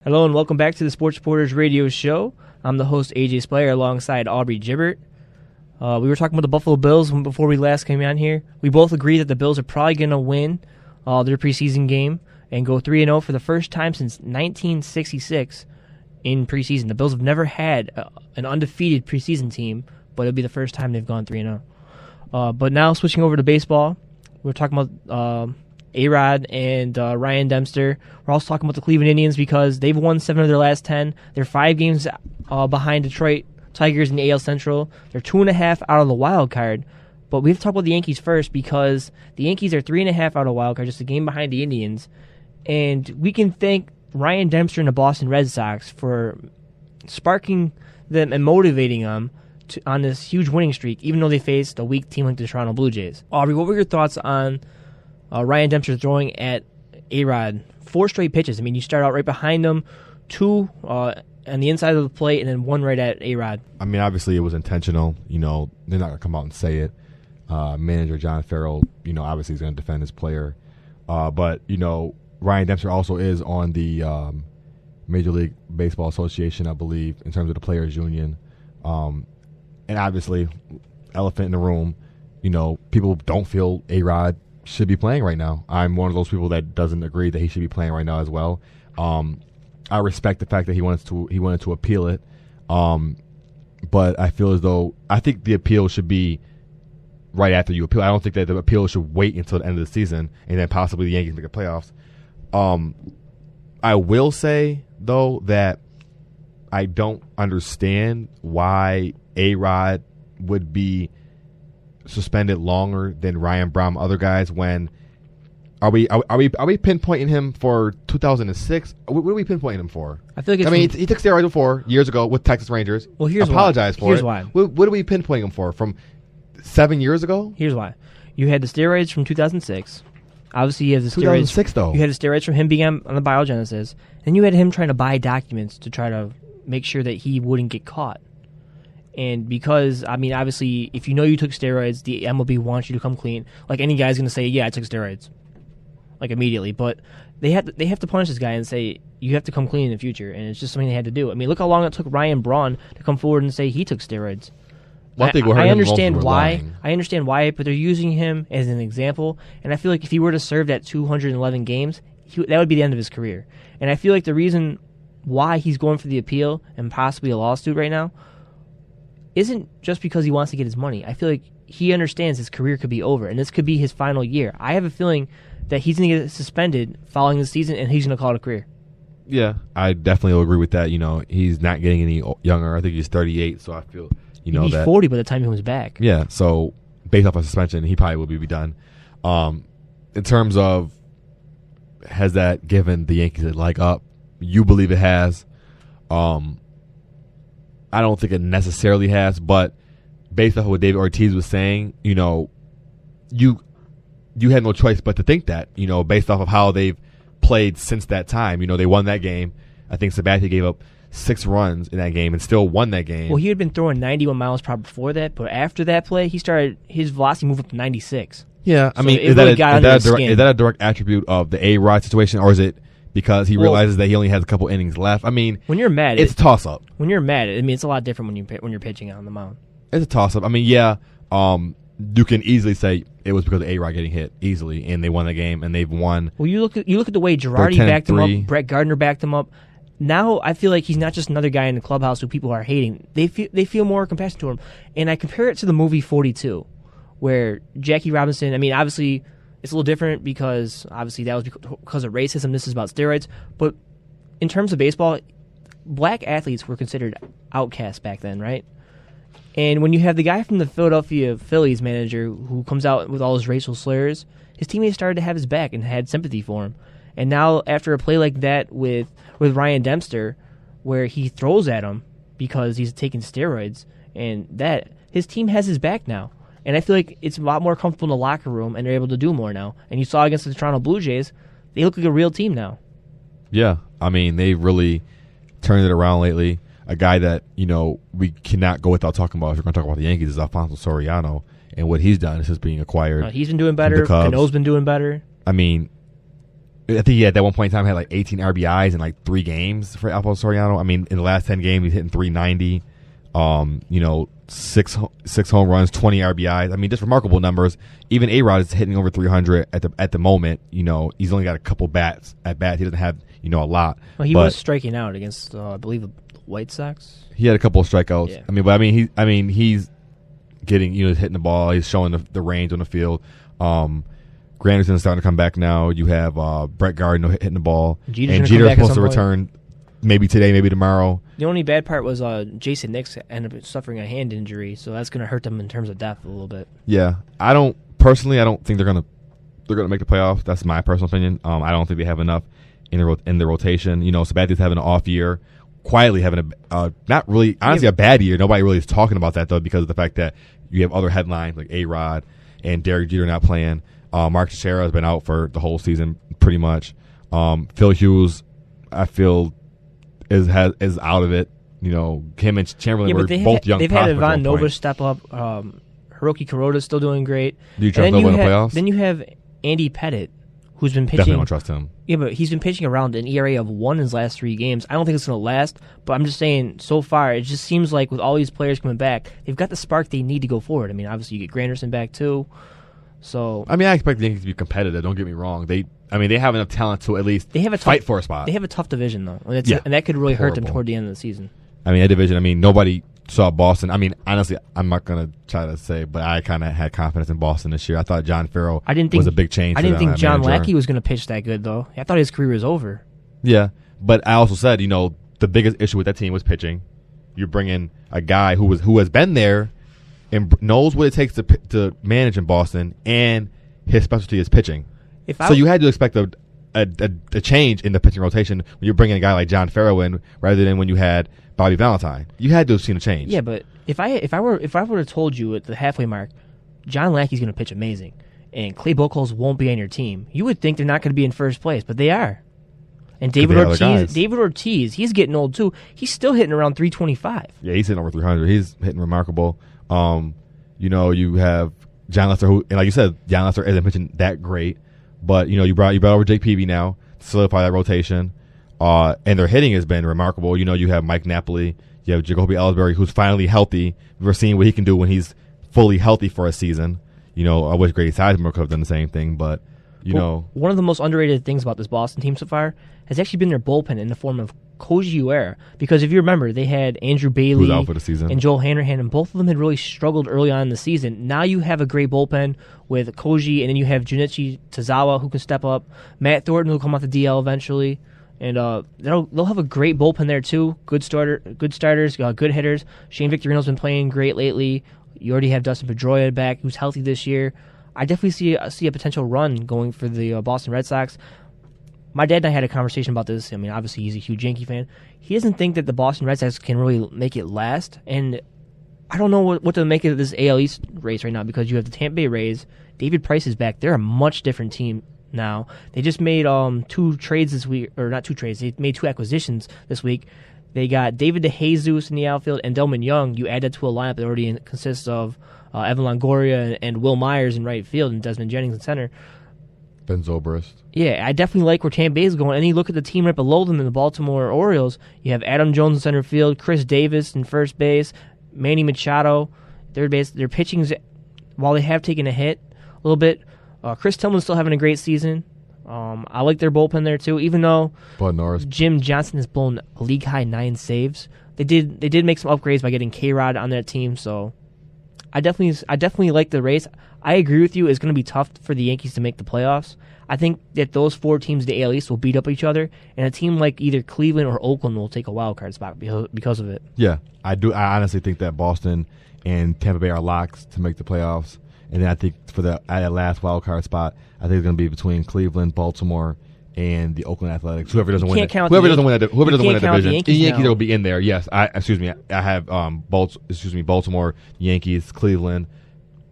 Hello and welcome back to the Sports Reporters Radio Show. I'm the host, AJ Speier, alongside Aubrey Gibert. We were talking about the Buffalo Bills before we last came on here. We both agree that the Bills are probably going to win their preseason game and go 3-0 for the first time since 1966 in preseason. The Bills have never had an undefeated preseason team, but it'll be the first time they've gone 3-0. But now switching over to baseball, we're talking about A-Rod and Ryan Dempster. We're also talking about the Cleveland Indians because they've won 7 of their last 10. They're 5 games behind Detroit Tigers in the AL Central. They're 2.5 out of the wild card. But we have to talk about the Yankees first because the Yankees are 3.5 out of the wild card, just a game behind the Indians. And we can thank Ryan Dempster and the Boston Red Sox for sparking them and motivating them on this huge winning streak, even though they faced a weak team like the Toronto Blue Jays. Aubrey, what were your thoughts on Ryan Dempster throwing at A-Rod 4 straight pitches? I mean, you start out right behind him, 2 on the inside of the plate, and then 1 right at A-Rod. I mean, obviously it was intentional. You know, they're not going to come out and say it. Manager John Farrell, you know, obviously is going to defend his player. But, you know, Ryan Dempster also is on the Major League Baseball Association, I believe, in terms of the players' union. And obviously, elephant in the room, people don't feel A-Rod should be playing right now. I'm one of those people that doesn't agree that he should be playing right now as well. I respect the fact that he wanted to appeal it, but I feel as though I think the appeal should be right after you appeal. I don't think that the appeal should wait until the end of the season and then possibly the Yankees make the playoffs. I will say though that I don't understand why A-Rod would be suspended longer than Ryan Braun, other guys. When are we pinpointing him for 2006? What are we pinpointing him for? I feel like he took steroids before years ago with Texas Rangers. Well, here's apologize why. for Here's it. why. What are we pinpointing him for? From 7 years ago? Here's why. You had the steroids from 2006. Obviously, you have the steroids. 2006 though. You had the steroids from him being on the biogenesis, and you had him trying to buy documents to try to make sure that he wouldn't get caught. And because, obviously, if you know you took steroids, the MLB wants you to come clean. Like, any guy's going to say, yeah, I took steroids. Like, immediately. But they have to punish this guy and say, you have to come clean in the future. And it's just something they had to do. Look how long it took Ryan Braun to come forward and say he took steroids. Well, I understand why. I understand why, but they're using him as an example. And I feel like if he were to serve that 211 games, that would be the end of his career. And I feel like the reason why he's going for the appeal and possibly a lawsuit right now isn't just because he wants to get his money. I feel like he understands his career could be over, and this could be his final year. I have a feeling that he's going to get suspended following the season, and he's going to call it a career. Yeah, I definitely will agree with that. He's not getting any younger. I think he's 38, so I feel, he's 40 by the time he comes back. Yeah, so based off of suspension, he probably will be done. In terms of, has that given the Yankees a leg up? You believe it has. I don't think it necessarily has, but based off of what David Ortiz was saying, you had no choice but to think that, based off of how they've played since that time. They won that game. I think Sabathia gave up 6 runs in that game and still won that game. Well, he had been throwing 91 miles per hour before that, but after that play, his velocity moved up to 96. Yeah, so is that a direct attribute of the A-Rod situation, or is it because he realizes that he only has a couple innings left? When you're mad, it's a toss-up. When you're mad, it's a lot different when you're pitching on the mound. It's a toss-up. You can easily say it was because of A-Rod getting hit easily, and they won the game, and they've won. Well, you look at the way Girardi backed him up, Brett Gardner backed him up. Now I feel like he's not just another guy in the clubhouse who people are hating. They feel more compassion to him, and I compare it to the movie 42, where Jackie Robinson. Obviously it's a little different because obviously that was because of racism. This is about steroids, but in terms of baseball, black athletes were considered outcasts back then, right? And when you have the guy from the Philadelphia Phillies manager who comes out with all his racial slurs, his teammates started to have his back and had sympathy for him. And now after a play like that with Ryan Dempster, where he throws at him because he's taking steroids, and that his team has his back now. And I feel like it's a lot more comfortable in the locker room, and they're able to do more now. And you saw against the Toronto Blue Jays, they look like a real team now. Yeah, they really turned it around lately. A guy that, we cannot go without talking about if we're going to talk about the Yankees is Alfonso Soriano, and what he's done is just being acquired. He's been doing better. Cano's been doing better. I think he at one point in time had 18 RBIs in 3 games for Alfonso Soriano. In the last 10 games, he's hitting 390. 6 home runs, 20 RBIs. Just remarkable numbers. Even A-Rod is hitting over 300 at the moment. He's only got a couple bats. He doesn't have a lot. Well, he was striking out against I believe the White Sox. He had a couple of strikeouts. Yeah. He's getting hitting the ball. He's showing the range on the field. Granderson's starting to come back now. You have Brett Gardner hitting the ball, and Jeter's supposed to return maybe today, maybe tomorrow. The only bad part was Jason Nix ended up suffering a hand injury, so that's going to hurt them in terms of depth a little bit. Yeah, I don't think they're gonna make the playoffs. That's my personal opinion. I don't think they have enough in the rotation. Sabathia's having an off year, quietly having not really honestly a bad year. Nobody really is talking about that though because of the fact that you have other headlines like A-Rod and Derek Jeter not playing. Mark Teixeira has been out for the whole season pretty much. Phil Hughes, I feel, is out of it. Him and Chamberlain were both young. They've had Ivan Nova step up. Hiroki Kuroda's still doing great. Do you trust Nova in the playoffs? Then you have Andy Pettitte, who's been pitching. Definitely don't trust him. Yeah, but he's been pitching around an ERA of 1 in his last 3 games. I don't think it's going to last, but I'm just saying, so far, it just seems like with all these players coming back, they've got the spark they need to go forward. I mean, obviously, you get Granderson back, too. So I mean, I expect the Yankees to be competitive. Don't get me wrong. They have enough talent to at least fight for a spot. They have a tough division, though. And that could really hurt them toward the end of the season. I mean, that division, nobody saw Boston. I mean, honestly, I'm not going to try to say, but I kind of had confidence in Boston this year. I thought John Farrell was a big change. I didn't think John Lackey was going to pitch that good, though. I thought his career was over. Yeah, but I also said, the biggest issue with that team was pitching. You're bringing a guy who has been there and knows what it takes to manage in Boston, and his specialty is pitching. So you had to expect a change in the pitching rotation when you're bringing a guy like John Farrell in rather than when you had Bobby Valentine. You had to have seen a change. Yeah, but if I were to have told you at the halfway mark, John Lackey's going to pitch amazing, and Clay Buchholz won't be on your team, you would think they're not going to be in first place, but they are. And David Ortiz, he's getting old too. He's still hitting around 325. Yeah, he's hitting over 300. He's hitting remarkable. You have John Lester, who, and like you said, John Lester isn't pitching that great, but you brought over Jake Peavy now to solidify that rotation. And their hitting has been remarkable. You have Mike Napoli, you have Jacoby Ellsbury, who's finally healthy. We're seeing what he can do when he's fully healthy for a season. I wish Grady Sizemore could have done the same thing, but one of the most underrated things about this Boston team so far has actually been their bullpen in the form of Koji Uehara. Because if you remember, they had Andrew Bailey out for the season, and Joel Hanrahan, and both of them had really struggled early on in the season. Now you have a great bullpen with Koji, and then you have Junichi Tozawa, who can step up. Matt Thornton will come off the DL eventually. And they'll have a great bullpen there too. Good starters, good hitters. Shane Victorino's been playing great lately. You already have Dustin Pedroia back, who's healthy this year. I definitely see a potential run going for the Boston Red Sox. My dad and I had a conversation about this. I mean, obviously he's a huge Yankee fan. He doesn't think that the Boston Red Sox can really make it last, and I don't know what to make of this AL East race right now because you have the Tampa Bay Rays. David Price is back. They're a much different team now. They just made 2 trades this week, or not 2 trades. They made 2 acquisitions this week. They got David DeJesus in the outfield and Delman Young. You add that to a lineup that already consists of Evan Longoria and Will Myers in right field and Desmond Jennings in center. Ben Zobrist. Yeah, I definitely like where Tampa Bay is going. And you look at the team right below them in the Baltimore Orioles. You have Adam Jones in center field, Chris Davis in first base, Manny Machado third base. Their pitching's, while they have taken a hit a little bit, Chris Tillman's still having a great season. I like their bullpen there too, even though Bud Norris. Jim Johnson has blown a league high 9 saves. They did make some upgrades by getting K-Rod on that team, so I definitely like the race. I agree with you. It's going to be tough for the Yankees to make the playoffs. I think that those 4 teams in the AL East will beat up each other, and a team like either Cleveland or Oakland will take a wild card spot because of it. Yeah, I do. I honestly think that Boston and Tampa Bay are locks to make the playoffs, and then I think for that last wild card spot, I think it's going to be between Cleveland, Baltimore, and the Oakland Athletics. Whoever doesn't win that division, the Yankees will be in there. Yes, I have Baltimore, Yankees, Cleveland,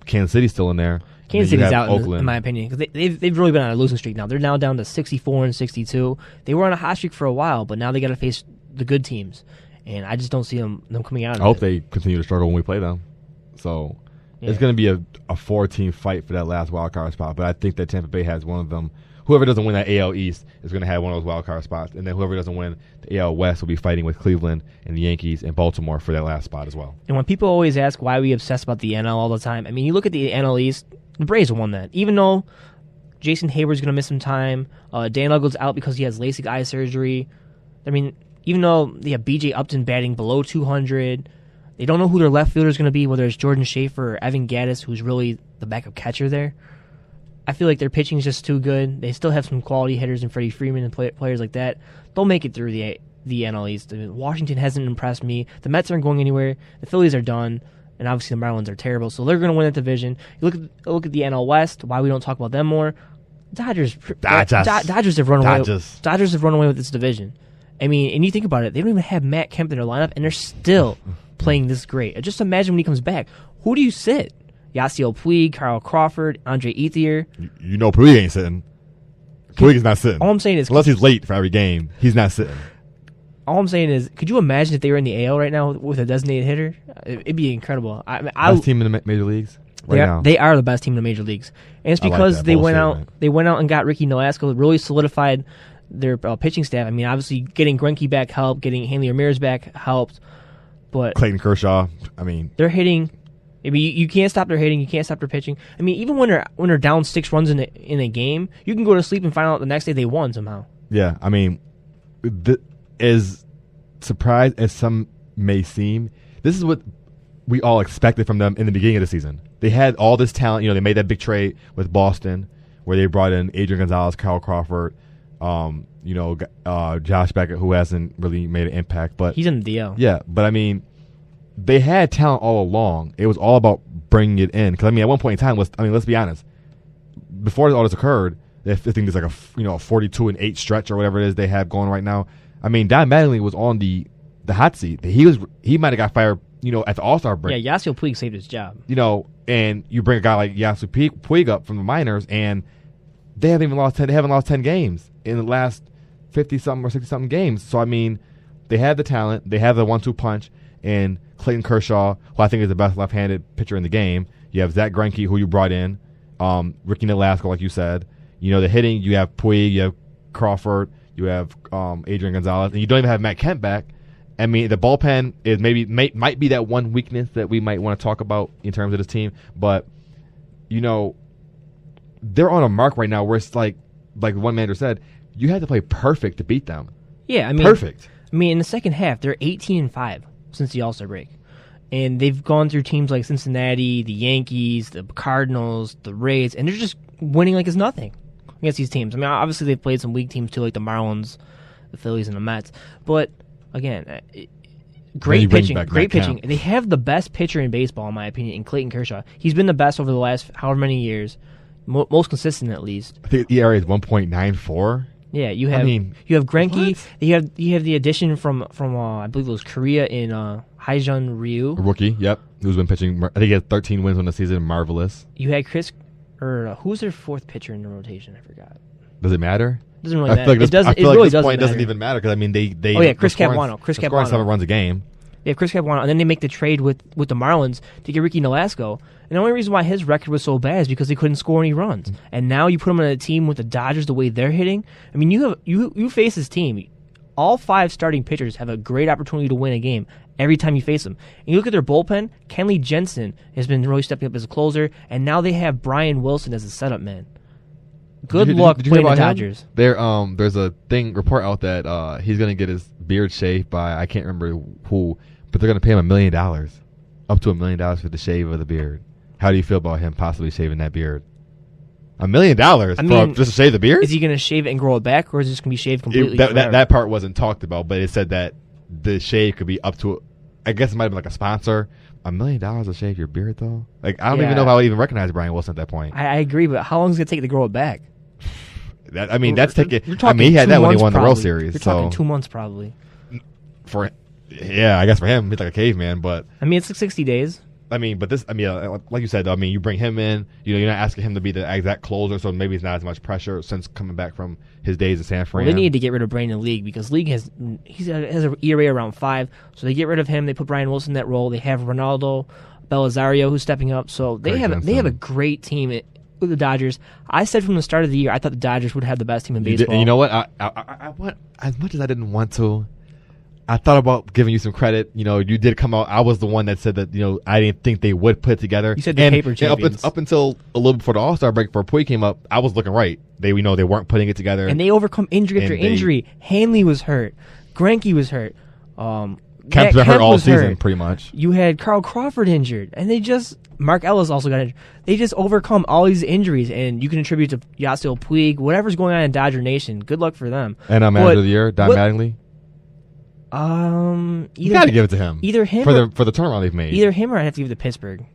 Kansas City's still in there. Kansas City's out, in my opinion, because they've really been on a losing streak now. They're now down to 64 and 62. They were on a hot streak for a while, but now they got to face the good teams, and I just don't see them coming out of it. I hope they continue to struggle when we play them. So it's going to be a 4-team fight for that last wild card spot, but I think that Tampa Bay has one of them. Whoever doesn't win that AL East is going to have one of those wild card spots, and then whoever doesn't win the AL West will be fighting with Cleveland and the Yankees and Baltimore for that last spot as well. And when people always ask why we obsess about the NL all the time, I mean, you look at the NL East, the Braves won that. Even though Jason Hayward's going to miss some time, Dan Uggle's out because he has LASIK eye surgery. I mean, even though they have B.J. Upton batting below 200, they don't know who their left fielder is going to be, whether it's Jordan Schaefer or Evan Gattis, who's really the backup catcher there. I feel like their pitching is just too good. They still have some quality hitters in Freddie Freeman and players like that. They'll make it through the NL East. Washington hasn't impressed me. The Mets aren't going anywhere. The Phillies are done. And obviously the Marlins are terrible, so they're going to win that division. You look at the NL West, why we don't talk about them more. Dodgers have run away. Dodgers have run away with this division. I mean, and you think about it, they don't even have Matt Kemp in their lineup, and they're still playing this great. Just imagine when he comes back. Who do you sit? Yasiel Puig, Kyle Crawford, Andre Ethier. You know Puig ain't sitting. Puig is not sitting. All I'm saying is, unless he's late for every game, he's not sitting. All I'm saying is, could you imagine if they were in the AL right now with a designated hitter? It'd be incredible. Best team in the major leagues? now. They are the best team in the major leagues, and it's because they went out and got Ricky Nolasco, really solidified their pitching staff. I mean, obviously getting Greinke back helped, getting Hanley Ramirez back helped, but Clayton Kershaw. I mean, they're hitting. I mean, you can't stop their hitting. You can't stop their pitching. I mean, even when they're down 6 runs in a game, you can go to sleep and find out the next day they won somehow. Yeah, I mean, as surprised as some may seem, this is what we all expected from them in the beginning of the season. They had all this talent. They made that big trade with Boston where they brought in Adrian Gonzalez, Kyle Crawford, Josh Beckett, who hasn't really made an impact. But he's in the DL. Yeah, but I mean, they had talent all along. It was all about bringing it in. Because I mean, at one point in time, let's be honest. Before all this occurred, I think there's like a 42-8 stretch or whatever it is they have going right now. I mean, Don Mattingly was on the hot seat. He might have got fired, at the All-Star break. Yeah, Yasiel Puig saved his job. And you bring a guy like Yasiel Puig up from the minors, and they haven't lost 10 games in the last 50-something or 60-something games. So I mean, they have the talent, they have the 1-2 punch, and Clayton Kershaw, who I think is the best left-handed pitcher in the game. You have Zach Greinke, who you brought in, Ricky Nolasco, like you said. The hitting, you have Puig, you have Crawford, you have Adrian Gonzalez, and you don't even have Matt Kemp back. I mean, the bullpen is might be that one weakness that we might want to talk about in terms of this team. But, they're on a mark right now where it's like one manager said, you had to play perfect to beat them. Yeah, I mean, perfect. I mean, in the second half, they're 18-5 since the All-Star break. And they've gone through teams like Cincinnati, the Yankees, the Cardinals, the Rays, and they're just winning like it's nothing against these teams. I mean, obviously they've played some weak teams too, like the Marlins, the Phillies, and the Mets. But, again, great pitching. Great pitching. They have the best pitcher in baseball, in my opinion, in Clayton Kershaw. He's been the best over the last however many years, most consistent at least. I think the ERA is 1.94. Yeah, you have Greinke. You have the addition from I believe it was Korea in Haejun Ryu. A rookie, yep, who's been pitching. I think he had 13 wins on the season. Marvelous. You had who's their fourth pitcher in the rotation? I forgot. Does it matter? Doesn't really matter. It doesn't even matter because I mean they. Chris Capuano. Chris Capuano. 7 runs a game. Yeah, Chris Capuano, and then they make the trade with the Marlins to get Ricky Nolasco. And the only reason why his record was so bad is because they couldn't score any runs. And now you put him on a team with the Dodgers the way they're hitting. I mean, you face this team. All 5 starting pitchers have a great opportunity to win a game every time you face them. And you look at their bullpen. Kenley Jensen has been really stepping up as a closer, and now they have Brian Wilson as a setup man. Good luck playing the Dodgers. There's a report out that he's going to get his beard shaved by, I can't remember who, but they're going to pay him $1 million, up to $1 million for the shave of the beard. How do you feel about him possibly shaving that beard? $1 million just to shave the beard? Is he going to shave it and grow it back, or is it just going to be shaved completely? That part wasn't talked about, but it said that the shave could be up to, I guess it might have been like a sponsor. $1 million to shave your beard, though? Like, I don't even know if I would even recognize Brian Wilson at that point. I agree, but how long is it going to take to grow it back? That's taking. I mean, he had that when he won the World Series. You're talking 2 months probably. I guess for him, he's like a caveman. But I mean, it's like 60 days. I mean, but this, I mean, like you said, I mean, you bring him in. You're not asking him to be the exact closer, so maybe it's not as much pressure since coming back from his days in San Fran. Well, they need to get rid of Brandon League because League has an ERA around 5, so they get rid of him. They put Brian Wilson in that role. They have Ronaldo Belisario who's stepping up, so they have a great team with the Dodgers. I said from the start of the year I thought the Dodgers would have the best team in baseball. You know what? I as much as I didn't want to, I thought about giving you some credit. You did come out. I was the one that said that I didn't think they would put it together. You said the paper champions. Up until a little before the All-Star break, before Puig came up, I was looking right. They weren't putting it together, and they overcome injury after injury. Hanley was hurt. Greinke was hurt. Kemp's been hurt all season, pretty much. You had Carl Crawford injured, and Mark Ellis also got injured. They just overcome all these injuries, and you can attribute to Yasiel Puig, whatever's going on in Dodger Nation. Good luck for them. And manager of the year, Don Mattingly. You got to give it to him. Either him for the turnaround they've made. Either him or I have to give it to Pittsburgh,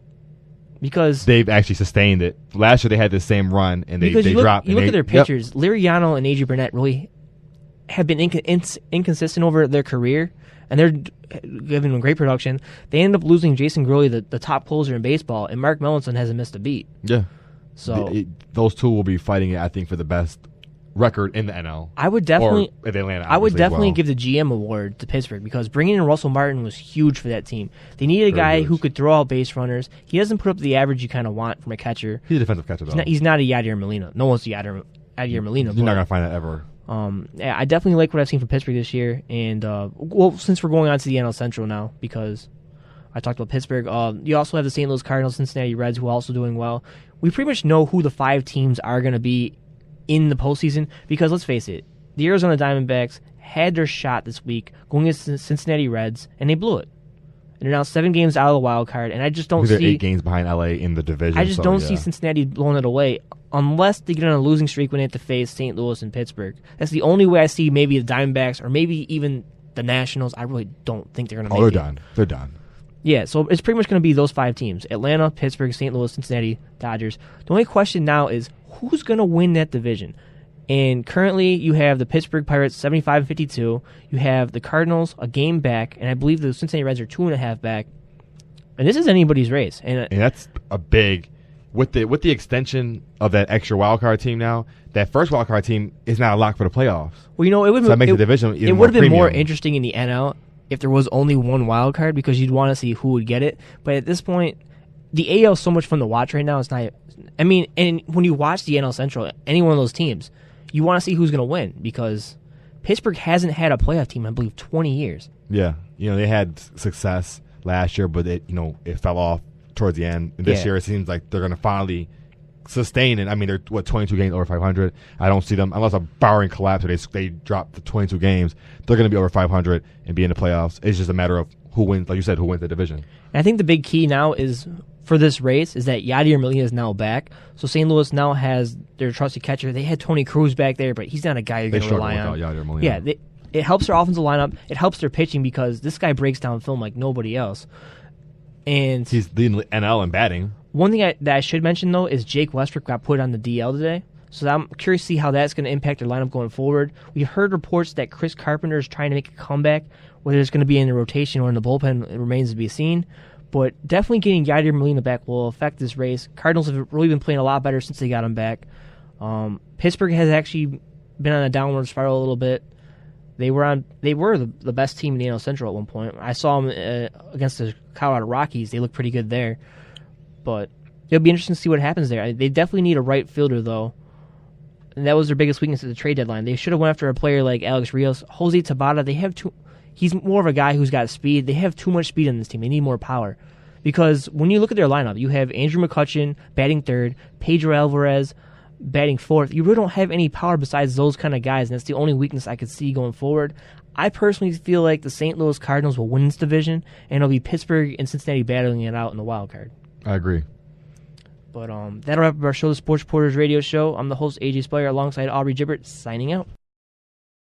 because they've actually sustained it. Last year they had the same run and they dropped. You look at their pitchers. Yep. Liriano and Adrian Burnett really have been inconsistent over their career, and they're giving them great production. They end up losing Jason Gurley, the top closer in baseball, and Mark Melanson hasn't missed a beat. Yeah. So those two will be fighting it, I think, for the best record in the NL. I would definitely, or Atlanta, I would definitely give the GM award to Pittsburgh because bringing in Russell Martin was huge for that team. They needed a guy who could throw out base runners. He doesn't put up the average you kind of want from a catcher. He's a defensive catcher, though. He's not a Yadier Molina. No one's a Yadier Molina. You're not going to find that ever. Yeah, I definitely like what I've seen from Pittsburgh this year. And, since we're going on to the NL Central now, because I talked about Pittsburgh, you also have the St. Louis Cardinals, Cincinnati Reds, who are also doing well. We pretty much know who the 5 teams are going to be in the postseason because, let's face it, the Arizona Diamondbacks had their shot this week going against the Cincinnati Reds, and they blew it. And they're now 7 games out of the wild card, and I just don't see... They're 8 games behind LA in the division. I just don't see Cincinnati blowing it away unless they get on a losing streak when they have to face St. Louis and Pittsburgh. That's the only way I see maybe the Diamondbacks or maybe even the Nationals. I really don't think they're going to make it. They're done. They're done. Yeah, so it's pretty much going to be those 5 teams. Atlanta, Pittsburgh, St. Louis, Cincinnati, Dodgers. The only question now is who's going to win that division? And currently you have the Pittsburgh Pirates 75-52. You have the Cardinals a game back, and I believe the Cincinnati Reds are 2.5 back. And this is anybody's race. And that's a big... With the extension of that extra wild card team now, that first wild card team is not a lock for the playoffs. Well, it would that makes the division even it more would have been more premium. interesting in the NL if there was only one wild card because you'd want to see who would get it. But at this point, the AL is so much fun to watch right now. It's not. I mean, and when you watch the NL Central, any one of those teams, you want to see who's going to win because Pittsburgh hasn't had a playoff team, I believe, 20 years. Yeah, they had success last year, but it fell off towards the end. And this year, it seems like they're going to finally sustain it. I mean, they're 22 games over 500. I don't see them unless a barring collapse or they drop the 22 games. They're going to be over 500 and be in the playoffs. It's just a matter of who wins, like you said, who wins the division. And I think the big key now is for this race is that Yadier Molina is now back. So St. Louis now has their trusted catcher. They had Tony Cruz back there, but he's not a guy you're going to rely on. Yadier Molina. Yeah, it helps their offensive lineup. It helps their pitching because this guy breaks down film like nobody else. And he's leading NL in batting. One thing that I should mention, though, is Jake Westbrook got put on the DL today. So I'm curious to see how that's going to impact their lineup going forward. We heard reports that Chris Carpenter is trying to make a comeback. Whether it's going to be in the rotation or in the bullpen, it remains to be seen. But definitely getting Yadier Molina back will affect this race. Cardinals have really been playing a lot better since they got him back. Pittsburgh has actually been on a downward spiral a little bit. They were the best team in the NL Central at one point. I saw them against the Colorado Rockies. They look pretty good there. But it'll be interesting to see what happens there. They definitely need a right fielder, though. And that was their biggest weakness at the trade deadline. They should have went after a player like Alex Rios. Jose Tabata, he's more of a guy who's got speed. They have too much speed on this team. They need more power. Because when you look at their lineup, you have Andrew McCutchen batting third, Pedro Alvarez batting fourth. You really don't have any power besides those kind of guys, and that's the only weakness I could see going forward. I personally feel like the St. Louis Cardinals will win this division, and it'll be Pittsburgh and Cincinnati battling it out in the wild card. I agree. But that'll wrap up our show, the Sports Reporters Radio Show. I'm the host, AJ Speier, alongside Aubrey Gibert, signing out.